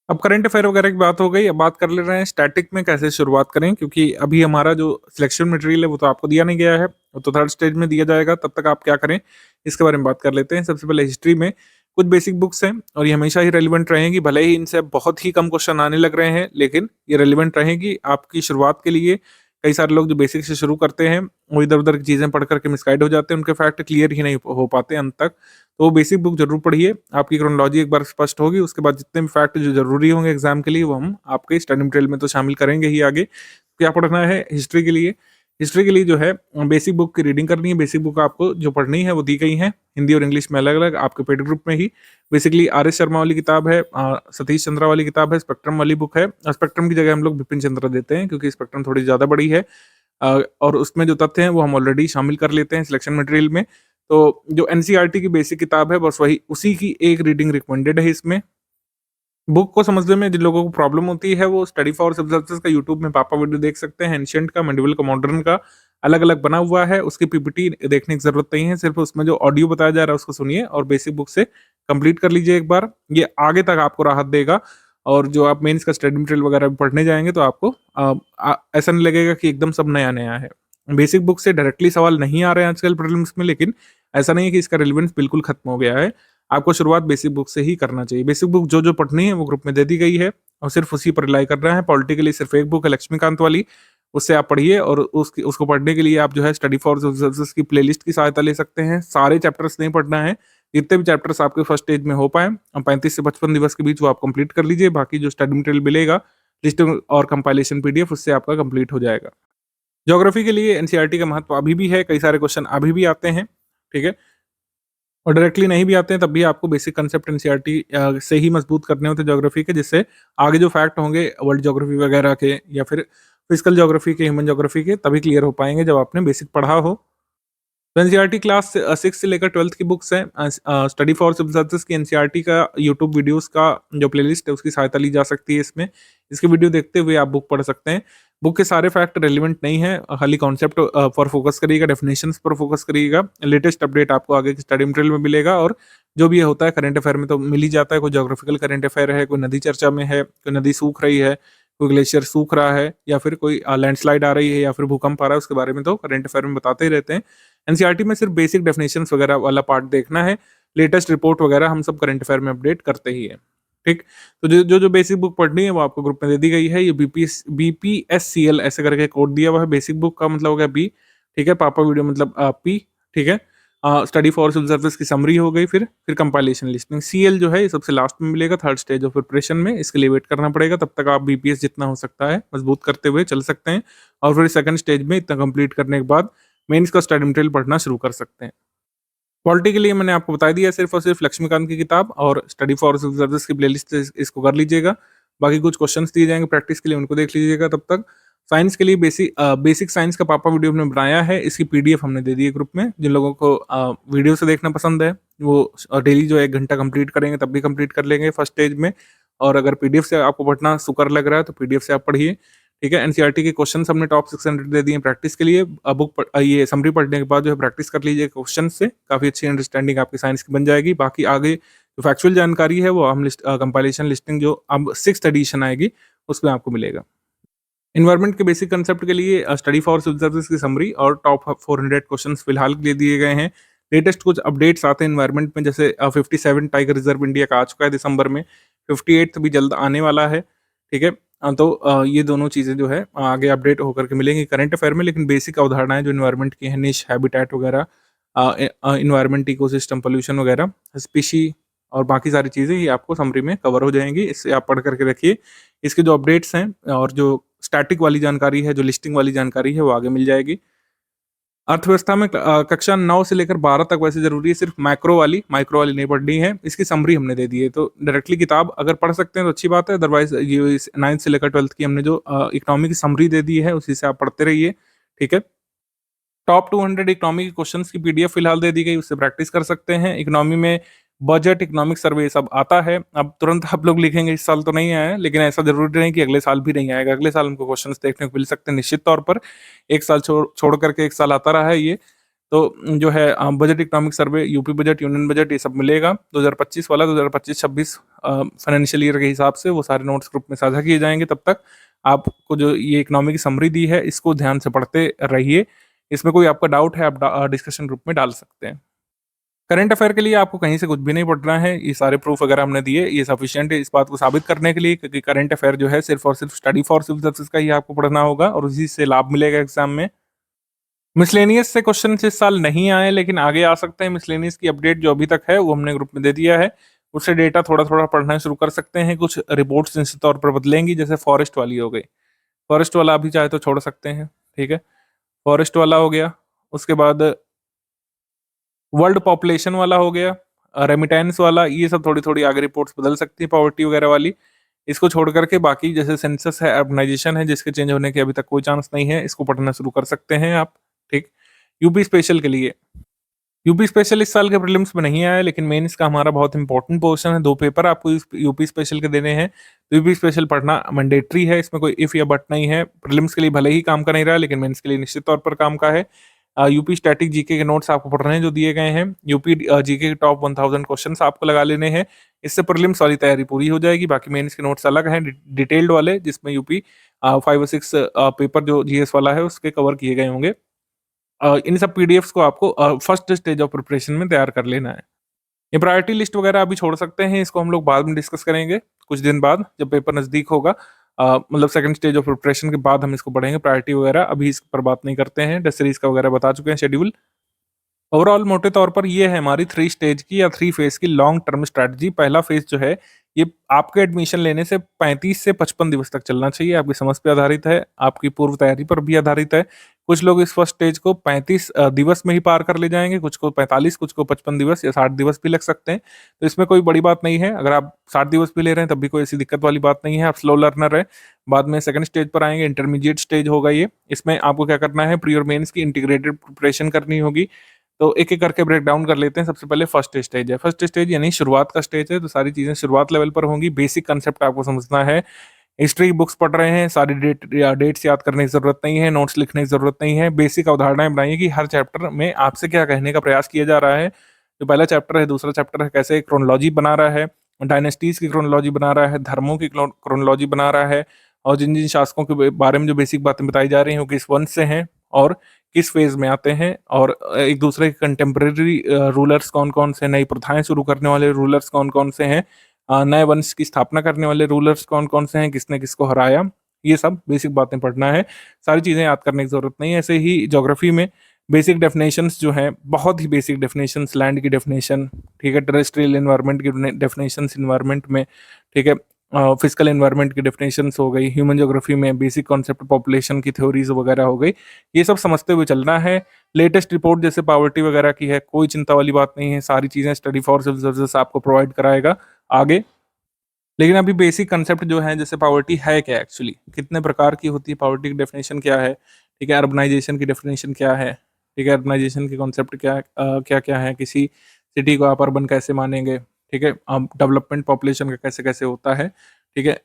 अब करंट अफेयर वगैरह की बात हो गई, अब बात कर ले रहे हैं स्टैटिक में कैसे शुरुआत करें, क्योंकि अभी हमारा जो सिलेक्शन मटेरियल है वो तो आपको दिया नहीं गया है, वो तो थर्ड स्टेज में दिया जाएगा। तब तक आप क्या करें इसके बारे में बात कर लेते हैं। सबसे पहले हिस्ट्री में कुछ बेसिक बुक्स हैं और ये हमेशा ही रेलिवेंट रहेंगी, भले ही इनसे बहुत ही कम क्वेश्चन आने लग रहे हैं, लेकिन ये रेलिवेंट रहेगी आपकी शुरुआत के लिए। कई सारे लोग जो बेसिक से शुरू करते हैं वो इधर उधर की चीजें पढ़ करके मिसगाइड हो जाते हैं, उनके फैक्ट क्लियर ही नहीं हो पाते अंत तक। तो वो बेसिक बुक जरूर पढ़िए, आपकी क्रोनोलॉजी एक बार स्पष्ट होगी, उसके बाद जितने भी फैक्ट जो जरूरी होंगे एग्जाम के लिए वो हम आपके स्टडी मटेरियल में तो शामिल करेंगे ही। आगे क्या पढ़ना है हिस्ट्री के लिए? हिस्ट्री के लिए जो है बेसिक बुक की रीडिंग करनी है। बेसिक बुक आपको जो पढ़नी है वो दी गई है हिंदी और इंग्लिश में अलग अलग आपके पेड ग्रुप में ही। बेसिकली आर एस शर्मा वाली किताब है, सतीश चंद्रा वाली किताब है, स्पेक्ट्रम वाली बुक है। स्पेक्ट्रम की जगह हम लोग बिपिन चंद्रा देते हैं क्योंकि स्पेक्ट्रम थोड़ी ज्यादा बड़ी है, और उसमें जो तथ्य हैं वो हम ऑलरेडी शामिल कर लेते हैं सिलेक्शन मटेरियल में। तो जो एनसीईआरटी की बेसिक किताब है बस वही उसी की एक रीडिंग रिकमेंडेड है इसमें। बुक को समझने में जिन लोगों को प्रॉब्लम होती है वो स्टडी फॉर सिविल सर्विसेज का यूट्यूब में पापा वीडियो देख सकते हैं। एंशिएंट का, मेडिवल का, मॉडर्न का अलग अलग बना हुआ है, उसकी पीपीटी देखने की जरूरत नहीं है, सिर्फ उसमें जो ऑडियो बताया जा रहा है उसको सुनिए और बेसिक बुक से कंप्लीट कर लीजिए एक बार। ये आगे तक आपको राहत देगा और जो आप मेंस का स्टडी मटेरियल वगैरह पढ़ने जाएंगे तो आपको ऐसा नहीं लगेगा कि एकदम सब नया नया है। बेसिक बुक से डायरेक्टली सवाल नहीं आ रहे हैं आजकल प्रीलिम्स में, लेकिन ऐसा नहीं है कि इसका रिलेवेंस बिल्कुल खत्म हो गया है। आपको शुरुआत बेसिक बुक से ही करना चाहिए। बेसिक बुक जो जो पढ़नी है वो ग्रुप में दे दी गई है और सिर्फ उसी पर रिलाई करना है। पॉलिटिकली सिर्फ एक बुक है लक्ष्मीकांत वाली, उससे आप पढ़िए और उसको पढ़ने के लिए आप जो है स्टडी फॉर सर्विसेज की प्लेलिस्ट की सहायता ले सकते हैं। सारे चैप्टर्स नहीं पढ़ना है, जितने भी चैप्टर्स आपके फर्स्ट स्टेज में हो पाए 35 से 55 दिवस के बीच वो आप कंप्लीट कर लीजिए। बाकी जो स्टडी मटेरियल मिलेगा लिस्ट और कंपाइलेशन पीडीएफ उससे आपका कंप्लीट हो जाएगा। ज्योग्राफी के लिए एनसीईआरटी का महत्व अभी भी है, कई सारे क्वेश्चन अभी भी आते हैं, ठीक है, और डायरेक्टली नहीं भी आते हैं तब भी आपको बेसिक कंसेप्ट एनसीईआरटी से ही मजबूत करने होते हैं ज्योग्राफी के, जिससे आगे जो फैक्ट होंगे वर्ल्ड ज्योग्राफी वगैरह के या फिर फिजिकल ज्योग्राफी के, ह्यूमन ज्योग्राफी के, तभी क्लियर हो पाएंगे जब आपने बेसिक पढ़ा हो। तो एनसीईआरटी क्लास 6 से लेकर 12th की बुक्स हैं। स्टडी फॉर सिविल सर्विसेज की एनसीईआरटी का यूट्यूब वीडियोस का जो प्लेलिस्ट है उसकी सहायता ली जा सकती है इसमें। इसके वीडियो देखते हुए आप बुक पढ़ सकते हैं। बुक के सारे फैक्ट रेलिवेंट नहीं है, खाली कॉन्सेप्ट पर फोकस करिएगा, डेफिनेशंस पर फोकस करिएगा। लेटेस्ट अपडेट आपको आगे की स्टडी मटेरियल में मिलेगा और जो भी होता है करंट अफेयर में तो मिल ही जाता है। कोई ज्योग्राफिकल करंट अफेयर है, कोई नदी चर्चा में है, कोई नदी सूख रही है, कोई ग्लेशियर सूख रहा है, या फिर कोई लैंडस्लाइड आ रही है, या फिर भूकंप आ रहा है, उसके बारे में तो करंट अफेयर में बताते ही रहते हैं। एनसीईआरटी में सिर्फ बेसिक डेफिनेशंस वगैरह वाला पार्ट देखना है, लेटेस्ट रिपोर्ट वगैरह हम सब करंट अफेयर में अपडेट करते ही है। ठीक, तो जो बेसिक बुक पढ़नी है वो आपको ग्रुप में दे दी गई है। ये BPSCL ऐसे करके कोड दिया हुआ है। बेसिक बुक का मतलब हो गया बी, ठीक है, पापा वीडियो मतलब पी, ठीक है। स्टडी फॉर सिविल सर्विस की समरी हो गई, फिर कंपाइलेशन लिस्टिंग। सीएल जो है ये सबसे लास्ट में मिलेगा, थर्ड स्टेज ऑफ प्रिपरेशन में, इसके लिए वेट करना पड़ेगा। तब तक आप बीपीएस जितना हो सकता है मजबूत करते हुए चल सकते हैं और फिर सेकंड स्टेज में इतना कंप्लीट करने के बाद मेंस का स्टडी मटेरियल पढ़ना शुरू कर सकते हैं। पॉलिटी के लिए मैंने आपको बता दिया, सिर्फ और सिर्फ लक्ष्मीकांत की किताब और स्टडी फॉर सिविल सर्विस की प्लेलिस्ट इसको कर लीजिएगा। बाकी कुछ क्वेश्चंस दिए जाएंगे प्रैक्टिस के लिए, उनको देख लीजिएगा। तब तक साइंस के लिए बेसिक साइंस का पापा वीडियो हमने बनाया है, इसकी पीडीएफ हमने दे दी है ग्रुप में। जिन लोगों को वीडियो से देखना पसंद है वो डेली जो 1 घंटा कंप्लीट करेंगे तब भी कंप्लीट कर लेंगे फर्स्ट स्टेज में। और अगर पीडीएफ से आपको पढ़ना सुकर लग रहा है तो पीडीएफ से आप पढ़िए, ठीक है। एनसीईआरटी के क्वेश्चंस हमने टॉप 600 दे दिए हैं प्रैक्टिस के लिए। ये समरी पढ़ने के बाद जो है प्रैक्टिस कर लीजिए क्वेश्चन से, काफ़ी अच्छी अंडरस्टैंडिंग आपकी साइंस की बन जाएगी। बाकी आगे जो फैक्चुअल जानकारी है वो हम कंपाइलेशन लिस्टिंग जो अब 6th एडिशन आएगी उसमें आपको मिलेगा। इन्वायरमेंट के बेसिक कंसेप्ट के लिए स्टडी फॉर सिविल सर्विस की समरी और टॉप 400 क्वेश्चंस फिलहाल के लिए दिए गए हैं। लेटेस्ट कुछ अपडेट्स आते हैं इन्वायरमेंट में, जैसे 57 टाइगर रिजर्व इंडिया का आ चुका है दिसंबर में, 58th भी जल्द आने वाला है, ठीक है। तो ये दोनों चीज़ें जो है आगे अपडेट होकर के मिलेंगी करंट अफेयर में, लेकिन बेसिक अवधारणाएं जो इन्वायरमेंट की है, निश, हैबिटेट वगैरह, इन्वायरमेंट, इकोसिस्टम, पोल्यूशन वगैरह, स्पीशी और बाकी सारी चीज़ें ये आपको समरी में कवर हो जाएंगी। इससे आप पढ़ करके रखिए। इसके जो अपडेट्स हैं और जो स्टैटिक वाली जानकारी है, जो लिस्टिंग वाली जानकारी है, वो आगे मिल जाएगी। अर्थव्यवस्था में कक्षा 9 से लेकर 12 तक वैसे जरूरी है, सिर्फ माइक्रो वाली नहीं पढ़नी है। इसकी समरी हमने दे दी है, तो डायरेक्टली किताब अगर पढ़ सकते हैं तो अच्छी बात है, अदरवाइज ये 9th से लेकर 12th की हमने जो इकोनॉमी की समरी दे दी है उसी से आप पढ़ते रहिए, ठीक है। टॉप 200 इकोनॉमी के क्वेश्चंस की पीडीएफ फिलहाल दे दी गई, उससे प्रैक्टिस कर सकते हैं। इकोनॉमी में बजट, इकोनॉमिक सर्वे सब आता है, अब तुरंत आप लोग लिखेंगे इस साल तो नहीं आया है, लेकिन ऐसा जरूरी नहीं कि अगले साल भी नहीं आएगा। अगले साल हमको क्वेश्चंस देखने को मिल सकते हैं निश्चित तौर पर। एक साल छोड़ करके एक साल आता रहा है ये, तो जो है budget, economic survey, UP budget, union budget, ये सब मिलेगा 2025 वाला। 2025-26 फाइनेंशियल ईयर के हिसाब से वो सारे नोट्स ग्रुप में साझा किए जाएंगे। तब तक आपको जो ये इकोनॉमी की समरी दी है इसको ध्यान से पढ़ते रहिए। इसमें कोई आपका डाउट है आप डिस्कशन ग्रुप में डाल सकते हैं। करंट अफेयर के लिए आपको कहीं से कुछ भी नहीं पढ़ना है, ये सारे प्रूफ वगैरह हमने दिए, ये सफिशिएंट है इस बात को साबित करने के लिए, क्योंकि करंट अफेयर जो है सिर्फ और सिर्फ स्टडी फॉर सिविल सर्विसेज का ही आपको पढ़ना होगा और उसी से लाभ मिलेगा एग्जाम में। मिसलेनियस से क्वेश्चन इस साल नहीं आए, लेकिन आगे आ सकते हैं। मिसलेनियस की अपडेट जो अभी तक है वो हमने ग्रुप में दे दिया है, उससे डेटा थोड़ा थोड़ा पढ़ना शुरू कर सकते हैं। कुछ रिपोर्ट्स निश्चित तौर पर बदलेंगी, जैसे फॉरेस्ट वाली हो गई, फॉरेस्ट वाला अभी चाहे तो छोड़ सकते हैं, ठीक है। फॉरेस्ट वाला हो गया, उसके बाद वर्ल्ड पॉपुलेशन वाला हो गया, रेमिटेंस वाला, ये सब थोड़ी थोड़ी आगे रिपोर्ट्स बदल सकती है, पॉवर्टी वगैरह वाली। इसको छोड़ करके बाकी जैसे सेंसस है, अर्बनाइजेशन है, जिसके चेंज होने के अभी तक कोई चांस नहीं है, इसको पढ़ना शुरू कर सकते हैं आप, ठीक। यूपी स्पेशल के लिए, यूपी स्पेशल इस साल के प्रीलिम्स में नहीं आया, लेकिन मेंस का हमारा बहुत इंपॉर्टेंट पोर्शन है। 2 पेपर आपको यूपी स्पेशल के देने हैं, तो यूपी स्पेशल पढ़ना मैंडेटरी है, इसमें कोई इफ या बट नहीं है। प्रीलिम्स के लिए भले ही काम का नहीं रहा, लेकिन मेंस के लिए निश्चित तौर पर काम का है। यूपी स्टैटिक जीके के नोट्स आपको पढ़ने हैं जो दिए गए हैं। यूपी जीके के टॉप 1000 क्वेश्चंस आपको लगा लेने हैं, इससे प्रीलिम्स वाली तैयारी पूरी हो जाएगी। बाकी मेंस के नोट्स अलग हैं, डिटेल्ड वाले, जिसमें यूपी 5 और 6 पेपर जो जीएस वाला है उसके कवर किए गए होंगे। इन सब पीडीएफ्स को आपको फर्स्ट स्टेज ऑफ प्रिपरेशन में तैयार कर लेना है। ये प्रायोरिटी लिस्ट वगैरह अभी छोड़ सकते हैं, इसको हम लोग बाद में डिस्कस करेंगे कुछ दिन बाद, जब पेपर नज़दीक होगा। मतलब सेकंड स्टेज ऑफ प्रिपरेशन के बाद हम इसको पढ़ेंगे प्रायोरिटी वगैरह, अभी इस पर बात नहीं करते हैं। टेस्ट सीरीज का वगैरह बता चुके हैं शेड्यूल। ओवरऑल मोटे तौर पर ये है हमारी 3 स्टेज की या 3 फेज की लॉन्ग टर्म स्ट्रैटेजी। पहला फेज जो है ये आपके एडमिशन लेने से 35 से 55 दिवस तक चलना चाहिए, आपकी समझ पे आधारित है, आपकी पूर्व तैयारी पर भी आधारित है। कुछ लोग इस फर्स्ट स्टेज को 35 दिवस में ही पार कर ले जाएंगे, कुछ को 45, कुछ को 55 दिवस या 60 दिवस भी लग सकते हैं, तो इसमें कोई बड़ी बात नहीं है। अगर आप 60 दिवस भी ले रहे हैं तब भी कोई ऐसी दिक्कत वाली बात नहीं है, आप स्लो लर्नर है। बाद में सेकंड स्टेज पर आएंगे, इंटरमीडिएट स्टेज होगा ये। इसमें आपको क्या करना है, प्री और मेंस की इंटीग्रेटेड प्रिपरेशन करनी होगी। तो एक एक करके ब्रेक डाउन कर लेते हैं। सबसे पहले फर्स्ट स्टेज है, फर्स्ट स्टेज यानी शुरुआत का स्टेज है, तो सारी चीजें शुरुआत लेवल पर होंगी। बेसिक कंसेप्ट आपको समझना है। हिस्ट्री बुक्स पढ़ रहे हैं, सारी डेट्स याद करने की जरूरत नहीं है, नोट्स लिखने की जरूरत नहीं है। बेसिक अवधारणाएं बनाइए कि हर चैप्टर में आपसे क्या कहने का प्रयास किया जा रहा है। जो पहला चैप्टर है, दूसरा चैप्टर है, कैसे क्रोनोलॉजी बना रहा है, डायनेस्टीज की क्रोनोलॉजी बना रहा है, धर्मों की क्रोनोलॉजी बना रहा है, और जिन जिन शासकों के बारे में जो बेसिक बातें बताई जा रही हैं वो किस वंश से हैं और किस फेज में आते हैं, और एक दूसरे के कंटेम्प्रेरी रूलर्स कौन कौन से, नई प्रथाएं शुरू करने वाले रूलर्स कौन कौन से हैं, नए वंश की स्थापना करने वाले रूलर्स कौन कौन से हैं, किसने किसको हराया, ये सब बेसिक बातें पढ़ना है। सारी चीज़ें याद करने की जरूरत नहीं है। ऐसे ही ज्योग्राफी में बेसिक डेफिनेशंस जो हैं, बहुत ही बेसिक डेफिनेशंस, लैंड की डेफिनेशन, ठीक है, टेरेस्ट्रियल एनवायरनमेंट की डेफिनेशंस एनवायरनमेंट में, ठीक है, फिजिकल एनवायरनमेंट की डेफिनेशंस हो गई, ह्यूमन ज्योग्राफी में बेसिक कॉन्सेप्ट पॉपुलेशन की थ्योरीज वगैरह हो गई, ये सब समझते हुए चलना है। लेटेस्ट रिपोर्ट जैसे पॉवर्टी वगैरह की है, कोई चिंता वाली बात नहीं है, सारी चीज़ें स्टडी फॉर सिविल सर्विसेज आपको प्रोवाइड कराएगा आगे। लेकिन अभी बेसिक कंसेप्ट जो है, जैसे पॉवर्टी है क्या एक्चुअली, कितने प्रकार की होती है पॉवर्टी की डेफिनेशन क्या है, ठीक है, अर्बनाइजेशन की डेफिनेशन क्या है, ठीक है, अर्बनाइजेशन के कॉन्सेप्ट क्या क्या है, किसी सिटी को आप अर्बन कैसे मानेंगे, ठीक है, डेवलपमेंट पॉपुलेशन का कैसे कैसे होता है, ठीक है,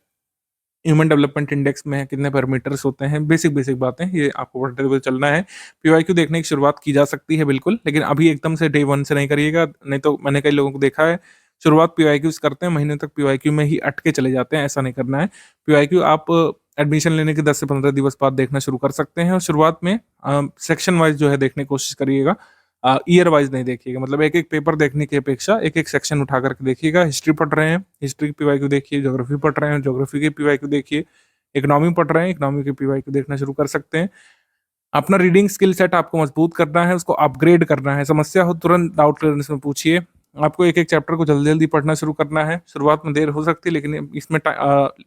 ह्यूमन डेवलपमेंट इंडेक्स में कितने पैरामीटर्स होते हैं, बेसिक बेसिक बातें ये आपको पढ़ते हुए चलना है। पीवाईक्यू देखने की शुरुआत की जा सकती है बिल्कुल, लेकिन अभी एकदम से डे वन से नहीं करिएगा, नहीं तो मैंने कई लोगों को देखा है शुरुआत पीवाईक्यूज करते हैं, महीने तक पीवाईक्यू में ही अटके चले जाते हैं, ऐसा नहीं करना है। पीवाईक्यू आप एडमिशन लेने के 10 से 15 दिवस बाद देखना शुरू कर सकते हैं, और शुरुआत में सेक्शन वाइज जो है देखने की कोशिश करिएगा, ईयर वाइज नहीं देखिएगा, मतलब एक एक पेपर देखने की अपेक्षा एक एक सेक्शन उठा करके देखिएगा। हिस्ट्री पढ़ रहे हैं, हिस्ट्री की पीवाईक्यू देखिए, ज्योग्राफी पढ़ रहे हैं, ज्योग्राफी की पीवाईक्यू देखिए, इकोनॉमी पढ़ रहे हैं, इकोनॉमी की पीवाईक्यू देखना शुरू कर सकते हैं। अपना रीडिंग स्किल सेट आपको मजबूत करना है, उसको अपग्रेड करना है, समस्या हो तुरंत डाउट क्लियरेंस में पूछिए। आपको एक एक चैप्टर को जल्दी जल्दी पढ़ना शुरू करना है, शुरुआत में देर हो सकती है लेकिन इसमें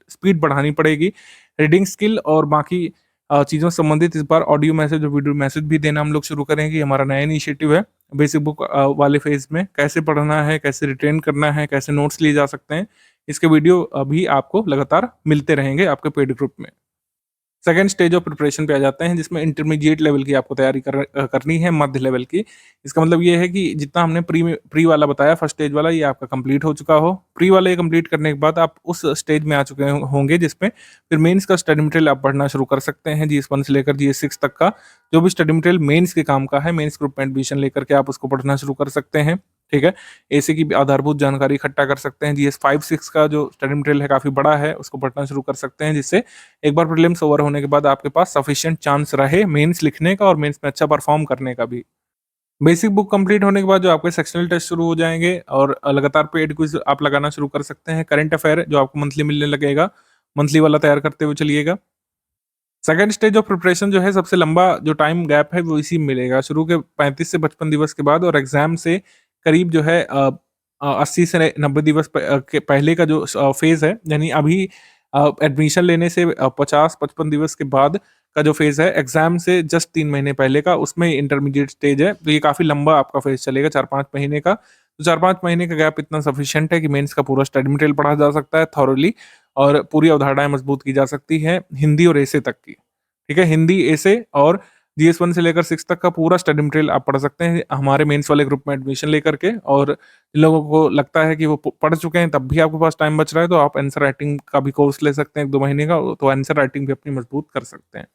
स्पीड बढ़ानी पड़ेगी। रीडिंग स्किल और बाकी चीज़ों से संबंधित इस बार ऑडियो मैसेज और वीडियो मैसेज भी देना हम लोग शुरू करेंगे, ये हमारा नया इनिशिएटिव है। बेसिक बुक वाले फेज में कैसे पढ़ना है, कैसे रिटेन करना है, कैसे नोट्स लिए जा सकते हैं, इसके वीडियो भी आपको लगातार मिलते रहेंगे आपके पेड ग्रुप में। सेकंड स्टेज ऑफ प्रिपरेशन पे आ जाते हैं, जिसमें इंटरमीडिएट लेवल की आपको तैयारी करनी है, मध्य लेवल की। इसका मतलब ये है कि जितना हमने प्री वाला बताया, फर्स्ट स्टेज वाला, ये आपका कंप्लीट हो चुका हो। प्री वाला ये कंप्लीट करने के बाद आप उस स्टेज में आ चुके होंगे जिसमें फिर मेंस का स्टडी मटेरियल आप पढ़ना शुरू कर सकते हैं, GS1 से लेकर GS6 तक का जो भी स्टडी मटेरियल मेंस के काम का है, मेंस ग्रुप में एडमिशन लेकर के आप उसको पढ़ना शुरू कर सकते हैं, ठीक है। एसी की भी आधारभूत जानकारी इकट्ठा कर सकते हैं। GS5-6 का जो स्टडी मटेरियल है काफी बड़ा है, उसको पढ़ना शुरू कर सकते हैं, जिससे एक बार प्रीलिम्स ओवर होने के बाद आपके पास सफिशिएंट चांस रहे मेंस लिखने का और मेंस में अच्छा परफॉर्म करने का भी। बेसिक बुक कंप्लीट होने के बाद जो आपके सेक्शनल टेस्ट शुरू हो जाएंगे और लगातार पेड क्विज आप लगाना शुरू कर सकते हैं। करंट अफेयर जो आपको मंथली मिलने लगेगा, मंथली वाला तैयार करते हुए चलिएगा। सेकंड स्टेज ऑफ प्रिपरेशन जो है, सबसे लंबा जो टाइम गैप है वो इसी में मिलेगा, शुरू के 35 से 55 दिवस के बाद, और एग्जाम से करीब जो है 80 से 90 दिवस के पहले का जो फेज है, यानी अभी एडमिशन लेने से 50-55 दिवस के बाद का जो फेज है, एग्जाम से जस्ट 3 महीने पहले का, उसमें इंटरमीडिएट स्टेज है। तो ये काफी लंबा आपका फेज चलेगा, 4-5 महीने का। तो 4-5 महीने का गैप इतना सफिशिएंट है कि मेंस का पूरा स्टडी मटेरियल पढ़ा जा सकता है थॉरली, और पूरी अवधारणाएं मजबूत की जा सकती है, हिंदी और एसे तक की, ठीक है। हिंदी, एसे और GS1 से लेकर 6 तक का पूरा स्टडी मटेरियल आप पढ़ सकते हैं हमारे मेंस वाले ग्रुप में एडमिशन लेकर के। और जिन लोगों को लगता है कि वो पढ़ चुके हैं तब भी आपके पास टाइम बच रहा है, तो आप आंसर राइटिंग का भी कोर्स ले सकते हैं 1-2 महीने का, तो आंसर राइटिंग भी अपनी मजबूत कर सकते हैं।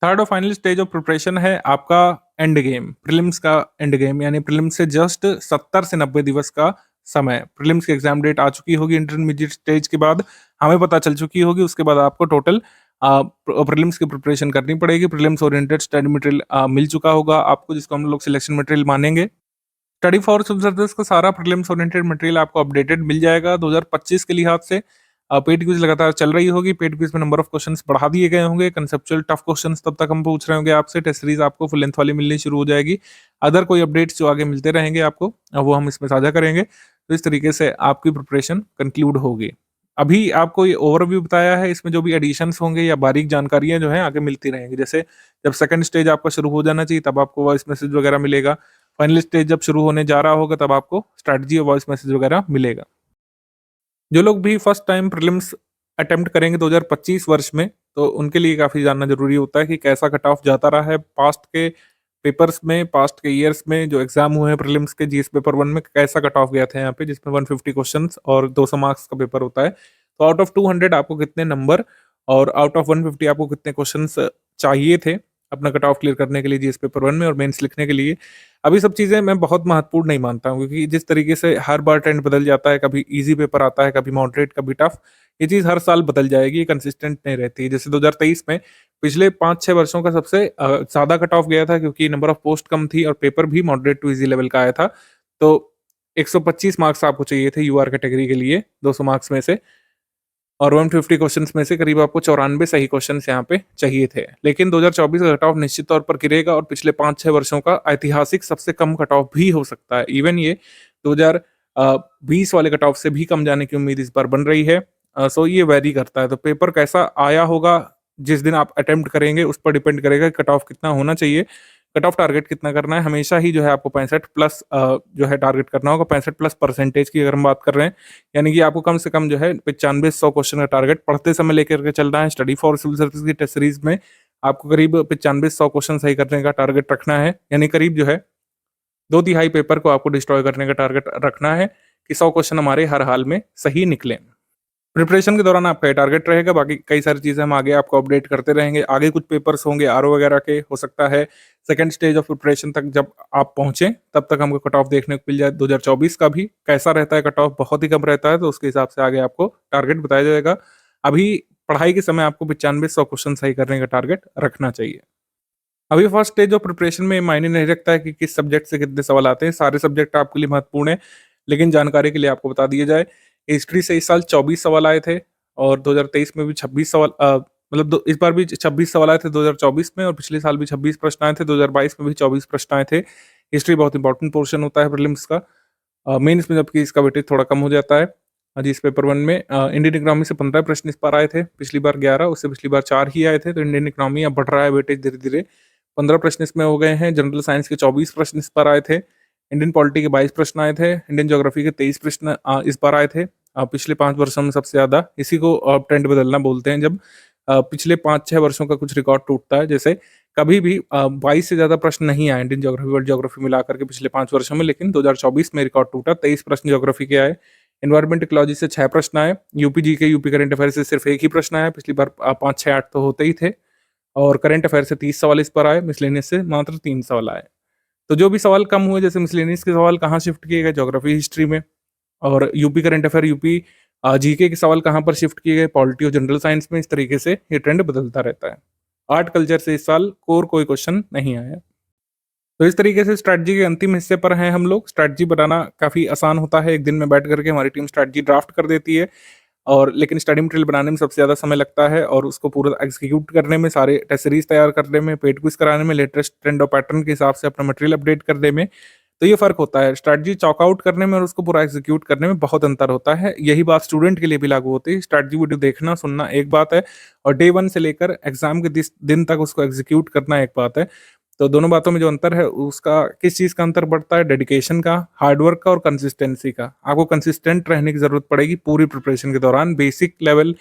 थर्ड और फाइनल स्टेज ऑफ प्रिपरेशन है आपका एंड गेम, प्रीलिम्स का एंड गेम, यानी प्रीलिम्स से जस्ट 70 से 90 दिवस का समय। प्रीलिम्स की एग्जाम डेट आ चुकी होगी, इंटरमीडिएट स्टेज के बाद हमें पता चल चुकी होगी, उसके बाद आपको टोटल प्रीलिम्स की प्रिपरेशन करनी पड़ेगी। प्रीलिम्स ओरिएंटेड स्टडी मटेरियल मिल चुका होगा आपको, जिसको हम लोग सिलेक्शन मटेरियल मानेंगे। स्टडी फॉर सिविल सर्विस का सारा प्रीलिम्स ओरिएंटेड मटेरियल आपको अपडेटेड मिल जाएगा 2025 के लिहाज से। पेड क्विज लगातार चल रही होगी, पेड क्विज में नंबर ऑफ क्वेश्चंस बढ़ा दिए गए होंगे, कंसेप्चुअल टफ क्वेश्चंस तब तक हम पूछ रहे होंगे आपसे। टेस्ट सीरीज आपको फुल लेंथ वाली मिलनी शुरू हो जाएगी। अदर कोई अपडेट्स जो आगे मिलते रहेंगे आपको, वो हम इसमें साझा करेंगे। तो इस तरीके से आपकी प्रिपरेशन कंक्लूड होगी। अभी आपको ये ओवरव्यू बताया है, इसमें जो भी एडिशंस होंगे या बारीक जानकारियां जो है आगे मिलती रहेंगी। जैसे जब सेकंड स्टेज आपका शुरू हो जाना चाहिए तब आपको वॉइस मैसेज वगैरह मिलेगा, फाइनल स्टेज जब शुरू होने जा रहा होगा तब आपको स्ट्रेटजी और वॉइस मैसेज वगैरह मिलेगा। जो लोग भी फर्स्ट टाइम प्रीलिम्स अटेम्प्ट करेंगे 2025 वर्ष में, तो उनके लिए काफ़ी जानना जरूरी होता है कि कैसा कट ऑफ जाता रहा है पास्ट के पेपर्स में, पास्ट के ईयर्स में जो एग्जाम हुए हैं प्रीलिम्स के। जीएस पेपर 1 में कैसा कट ऑफ गया था यहाँ पे, जिसमें 150 क्वेश्चंस और 200 मार्क्स का पेपर होता है। तो आउट ऑफ 200 आपको कितने नंबर और आउट ऑफ 150 आपको कितने क्वेश्चंस चाहिए थे अपना कट ऑफ क्लियर करने के लिए जीएस पेपर 1 में और मेंस लिखने के लिए। अभी सब चीज़ें मैं बहुत महत्वपूर्ण नहीं मानता हूँ, क्योंकि जिस तरीके से हर बार ट्रेंड बदल जाता है, कभी इजी पेपर आता है, कभी मॉडरेट, कभी टफ, ये चीज़ हर साल बदल जाएगी, कंसिस्टेंट नहीं रहती। जैसे 2023 में पिछले 5-6 वर्षों का सबसे ज़्यादा कट ऑफ गया था, क्योंकि नंबर ऑफ पोस्ट कम थी और पेपर भी मॉडरेट टू इजी लेवल का आया था। तो 125 मार्क्स आपको चाहिए थे यूआर कैटेगरी के लिए 200 मार्क्स में से, और 150 क्वेश्चंस में से करीब आपको 94 सही क्वेश्चंस यहाँ पे चाहिए थे। लेकिन 2024 का कट ऑफ निश्चित तौर पर गिरेगा और पिछले 5-6 वर्षों का ऐतिहासिक सबसे कम कट ऑफ भी हो सकता है। इवन ये 2020 वाले कट ऑफ से भी कम जाने की उम्मीद इस बार बन रही है। सो ये वेरी करता है, तो पेपर कैसा आया होगा जिस दिन आप अटेम्प्ट करेंगे उस पर डिपेंड करेगा कि कट ऑफ कितना होना चाहिए। कट ऑफ टारगेट कितना करना है, हमेशा ही जो है आपको 65 प्लस जो है टारगेट करना होगा। 65 प्लस परसेंटेज की अगर हम बात कर रहे हैं, यानी कि आपको कम से कम जो है 95-100 क्वेश्चन का टारगेट पढ़ते समय लेकर के चलना है। स्टडी फॉर सिविल सर्विस की टेस्ट सीरीज में आपको करीब 95-100 क्वेश्चन सही करने का टारगेट रखना है, यानी करीब जो है 2/3 पेपर को आपको डिस्ट्रॉय करने का टारगेट रखना है कि 100 क्वेश्चन हमारे हर हाल में सही निकले। प्रिपरेशन के दौरान आपका ये टारगेट रहेगा, बाकी कई सारी चीज़ें हम आगे आपको अपडेट करते रहेंगे। आगे कुछ पेपर्स होंगे आरओ वगैरह के, हो सकता है सेकंड स्टेज ऑफ प्रिपरेशन तक जब आप पहुंचे तब तक हमको कट ऑफ देखने को मिल जाए। 2024 का भी कैसा रहता है कट ऑफ, बहुत ही कम रहता है, तो उसके हिसाब से आगे आपको टारगेट बताया जाएगा। अभी पढ़ाई के समय आपको 95-100 क्वेश्चन सही करने का टारगेट रखना चाहिए। अभी फर्स्ट स्टेज ऑफ प्रिपरेशन में मायने नहीं रखता है कि किस सब्जेक्ट से कितने सवाल आते हैं, सारे सब्जेक्ट आपके लिए महत्वपूर्ण है, लेकिन जानकारी के लिए आपको बता दिया जाए, हिस्ट्री से इस साल 24 सवाल आए थे और 2023 में भी 26 सवाल मतलब इस बार भी 26 सवाल आए थे 2024 में, और पिछले साल भी 26 प्रश्न आए थे, 2022 में भी 24 प्रश्न आए थे। हिस्ट्री बहुत इंपॉर्टेंट पोर्शन होता है प्रीलिम्स का, मेंस में जबकि इसका वेटेज थोड़ा कम हो जाता है। जी, इस पेपर 1 में इंडियन इकोनॉमी से 15 प्रश्न इस बार आए थे, पिछली बार 11, उससे पिछली बार 4 ही आए थे, तो इंडियन इकोनॉमी अब बढ़ रहा है वेटेज धीरे-धीरे। 15 प्रश्न इसमें हो गए हैं। जनरल साइंस के 24 प्रश्न इस बार आए थे। इंडियन पॉलिटी के 22 प्रश्न आए थे। इंडियन ज्योग्राफी के 23 प्रश्न इस बार आए थे। पिछले 5 वर्षों में सबसे ज़्यादा। इसी को ट्रेंड बदलना बोलते हैं, जब पिछले 5-6 वर्षों का कुछ रिकॉर्ड टूटता है। जैसे कभी भी 22 से ज़्यादा प्रश्न नहीं आए इंडियन ज्योग्राफी, वर्ल्ड ज्योग्राफी मिलाकर के पिछले 5 वर्षों में, लेकिन 2024 में रिकॉर्ड टूटा, 23 प्रश्न ज्योग्राफी के आए। एनवायरमेंट इकोलॉजी से 6 प्रश्न आए। UP GK, UP current affair से सिर्फ 1 ही प्रश्न आया, पिछली बार 5, 6, 8 तो होते ही थे। और करंट अफेयर से 30 सवाल इस बार आए, मिसलेनियस से मात्र 3 सवाल आए। तो जो भी सवाल कम हुए, जैसे मिसलेनियस के सवाल कहाँ शिफ्ट किए गए, ज्योग्राफी हिस्ट्री में, और UP current affair, UP GK के सवाल कहाँ पर शिफ्ट किए गए, पॉलिटी और जनरल साइंस में। इस तरीके से ये ट्रेंड बदलता रहता है। आर्ट कल्चर से इस साल कोर कोई क्वेश्चन नहीं आया। तो इस तरीके से स्ट्रैटेजी के अंतिम हिस्से पर हैं हम लोग। स्ट्रैटेजी बनाना काफ़ी आसान होता है, एक दिन में बैठ करके हमारी टीम स्ट्रैटेजी ड्राफ्ट कर देती है, और लेकिन स्टडी मटेरियल बनाने में सबसे ज़्यादा समय लगता है, और उसको पूरा एग्जीक्यूट करने में, सारे टेस्ट सीरीज तैयार करने में, पेड क्विज कराने में, लेटेस्ट ट्रेंड और पैटर्न के हिसाब से अपना मटेरियल अपडेट करने में। तो ये फ़र्क होता है, स्ट्रैटेजी चॉक आउट करने में और उसको पूरा एग्जीक्यूट करने में बहुत अंतर होता है। यही बात स्टूडेंट के लिए भी लागू होती है। स्ट्रैटेजी वीडियो देखना सुनना एक बात है, और डे 1 से लेकर एग्जाम के दिन तक उसको एग्जीक्यूट करना एक बात है। तो दोनों बातों में जो अंतर है, उसका किस चीज़ का अंतर पड़ता है, डेडिकेशन का, हार्डवर्क का और कंसिस्टेंसी का। आपको कंसिस्टेंट रहने की ज़रूरत पड़ेगी पूरी प्रिपरेशन के दौरान। Basic level,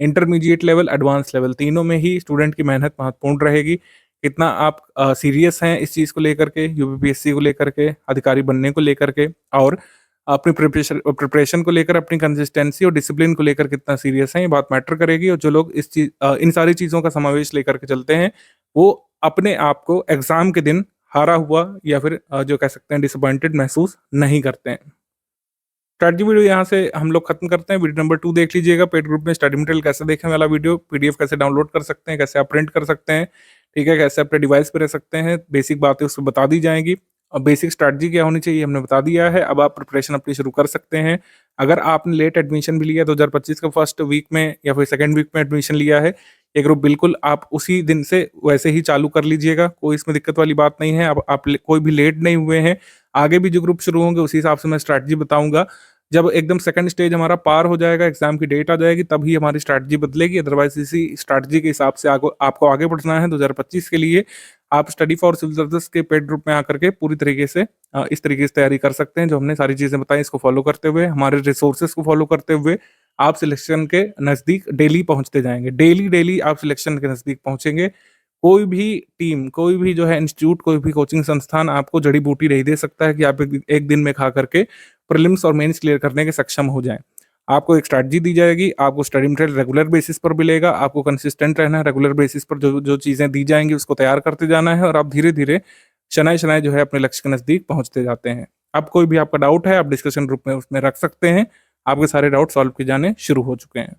intermediate level, advance level, तीनों में ही स्टूडेंट की मेहनत महत्वपूर्ण रहेगी। कितना आप सीरियस हैं इस चीज़ को लेकर के, यूपीपीएससी को लेकर के, अधिकारी बनने को लेकर के, और अपनी प्रिपरेशन को लेकर, अपनी कंसिस्टेंसी और डिसिप्लिन को लेकर कितना सीरियस हैं, ये बात मैटर करेगी। और जो लोग इन सारी चीज़ों का समावेश लेकर के चलते हैं, वो अपने आप को एग्जाम के दिन हारा हुआ या फिर जो कह सकते हैं डिसअपॉइंटेड महसूस नहीं करते हैं। स्ट्रैटेजी वीडियो यहाँ से हम लोग खत्म करते हैं। वीडियो नंबर 2 देख लीजिएगा, पेड ग्रुप में स्टडी मटेरियल कैसे देखने वाला वीडियो, पीडीएफ कैसे डाउनलोड कर सकते हैं, कैसे आप प्रिंट कर सकते हैं, ठीक है, कैसे अपने डिवाइस पे रह सकते हैं, बेसिक बातें उसको बता दी जाएंगी। और बेसिक स्ट्रैटेजी क्या होनी चाहिए हमने बता दिया है। अब आप प्रिपरेशन अपनी शुरू कर सकते हैं। अगर आपने लेट एडमिशन भी लिया 2025 का फर्स्ट वीक में या फिर सेकंड वीक में एडमिशन लिया है, ये ग्रुप बिल्कुल आप उसी दिन से वैसे ही चालू कर लीजिएगा, कोई इसमें दिक्कत वाली बात नहीं है। अब आप कोई भी लेट नहीं हुए हैं, आगे भी जो ग्रुप शुरू होंगे उसी हिसाब से मैं स्ट्रैटेजी बताऊंगा। जब एकदम सेकंड स्टेज हमारा पार हो जाएगा, एग्जाम की डेट आ जाएगी, तभी हमारी स्ट्रैटेजी बदलेगी। अदरवाइज इसी स्ट्रैटेजी के हिसाब से आपको आगे बढ़ना है। 2025 के लिए आप स्टडी फॉर सिविल सर्विस के पेड ग्रुप में आकर के पूरी तरीके से इस तरीके से तैयारी कर सकते हैं। जो हमने सारी चीजें बताई, इसको फॉलो करते हुए, हमारे रिसोर्सेज को फॉलो करते हुए आप सिलेक्शन के नजदीक डेली पहुंचते जाएंगे। डेली आप सिलेक्शन के नजदीक पहुंचेंगे। कोई भी टीम, कोई भी जो है इंस्टीट्यूट, कोई भी कोचिंग संस्थान आपको जड़ी बूटी नहीं दे सकता है कि आप एक दिन में खा करके प्रीलिम्स और मेंस क्लियर करने के सक्षम हो जाएं। आपको एक स्ट्रैटेजी दी जाएगी, आपको स्टडी मटेरियल रेगुलर बेसिस पर मिलेगा, आपको कंसिस्टेंट रहना है, रेगुलर बेसिस पर जो चीज़ें दी जाएंगी उसको तैयार करते जाना है, और आप धीरे धीरे शनाय शनाय जो है अपने लक्ष्य के नज़दीक पहुंचते जाते हैं। अब कोई भी आपका डाउट है, आप डिस्कशन ग्रुप में उसमें रख सकते हैं। आपके सारे डाउट सॉल्व किए जाने शुरू हो चुके हैं।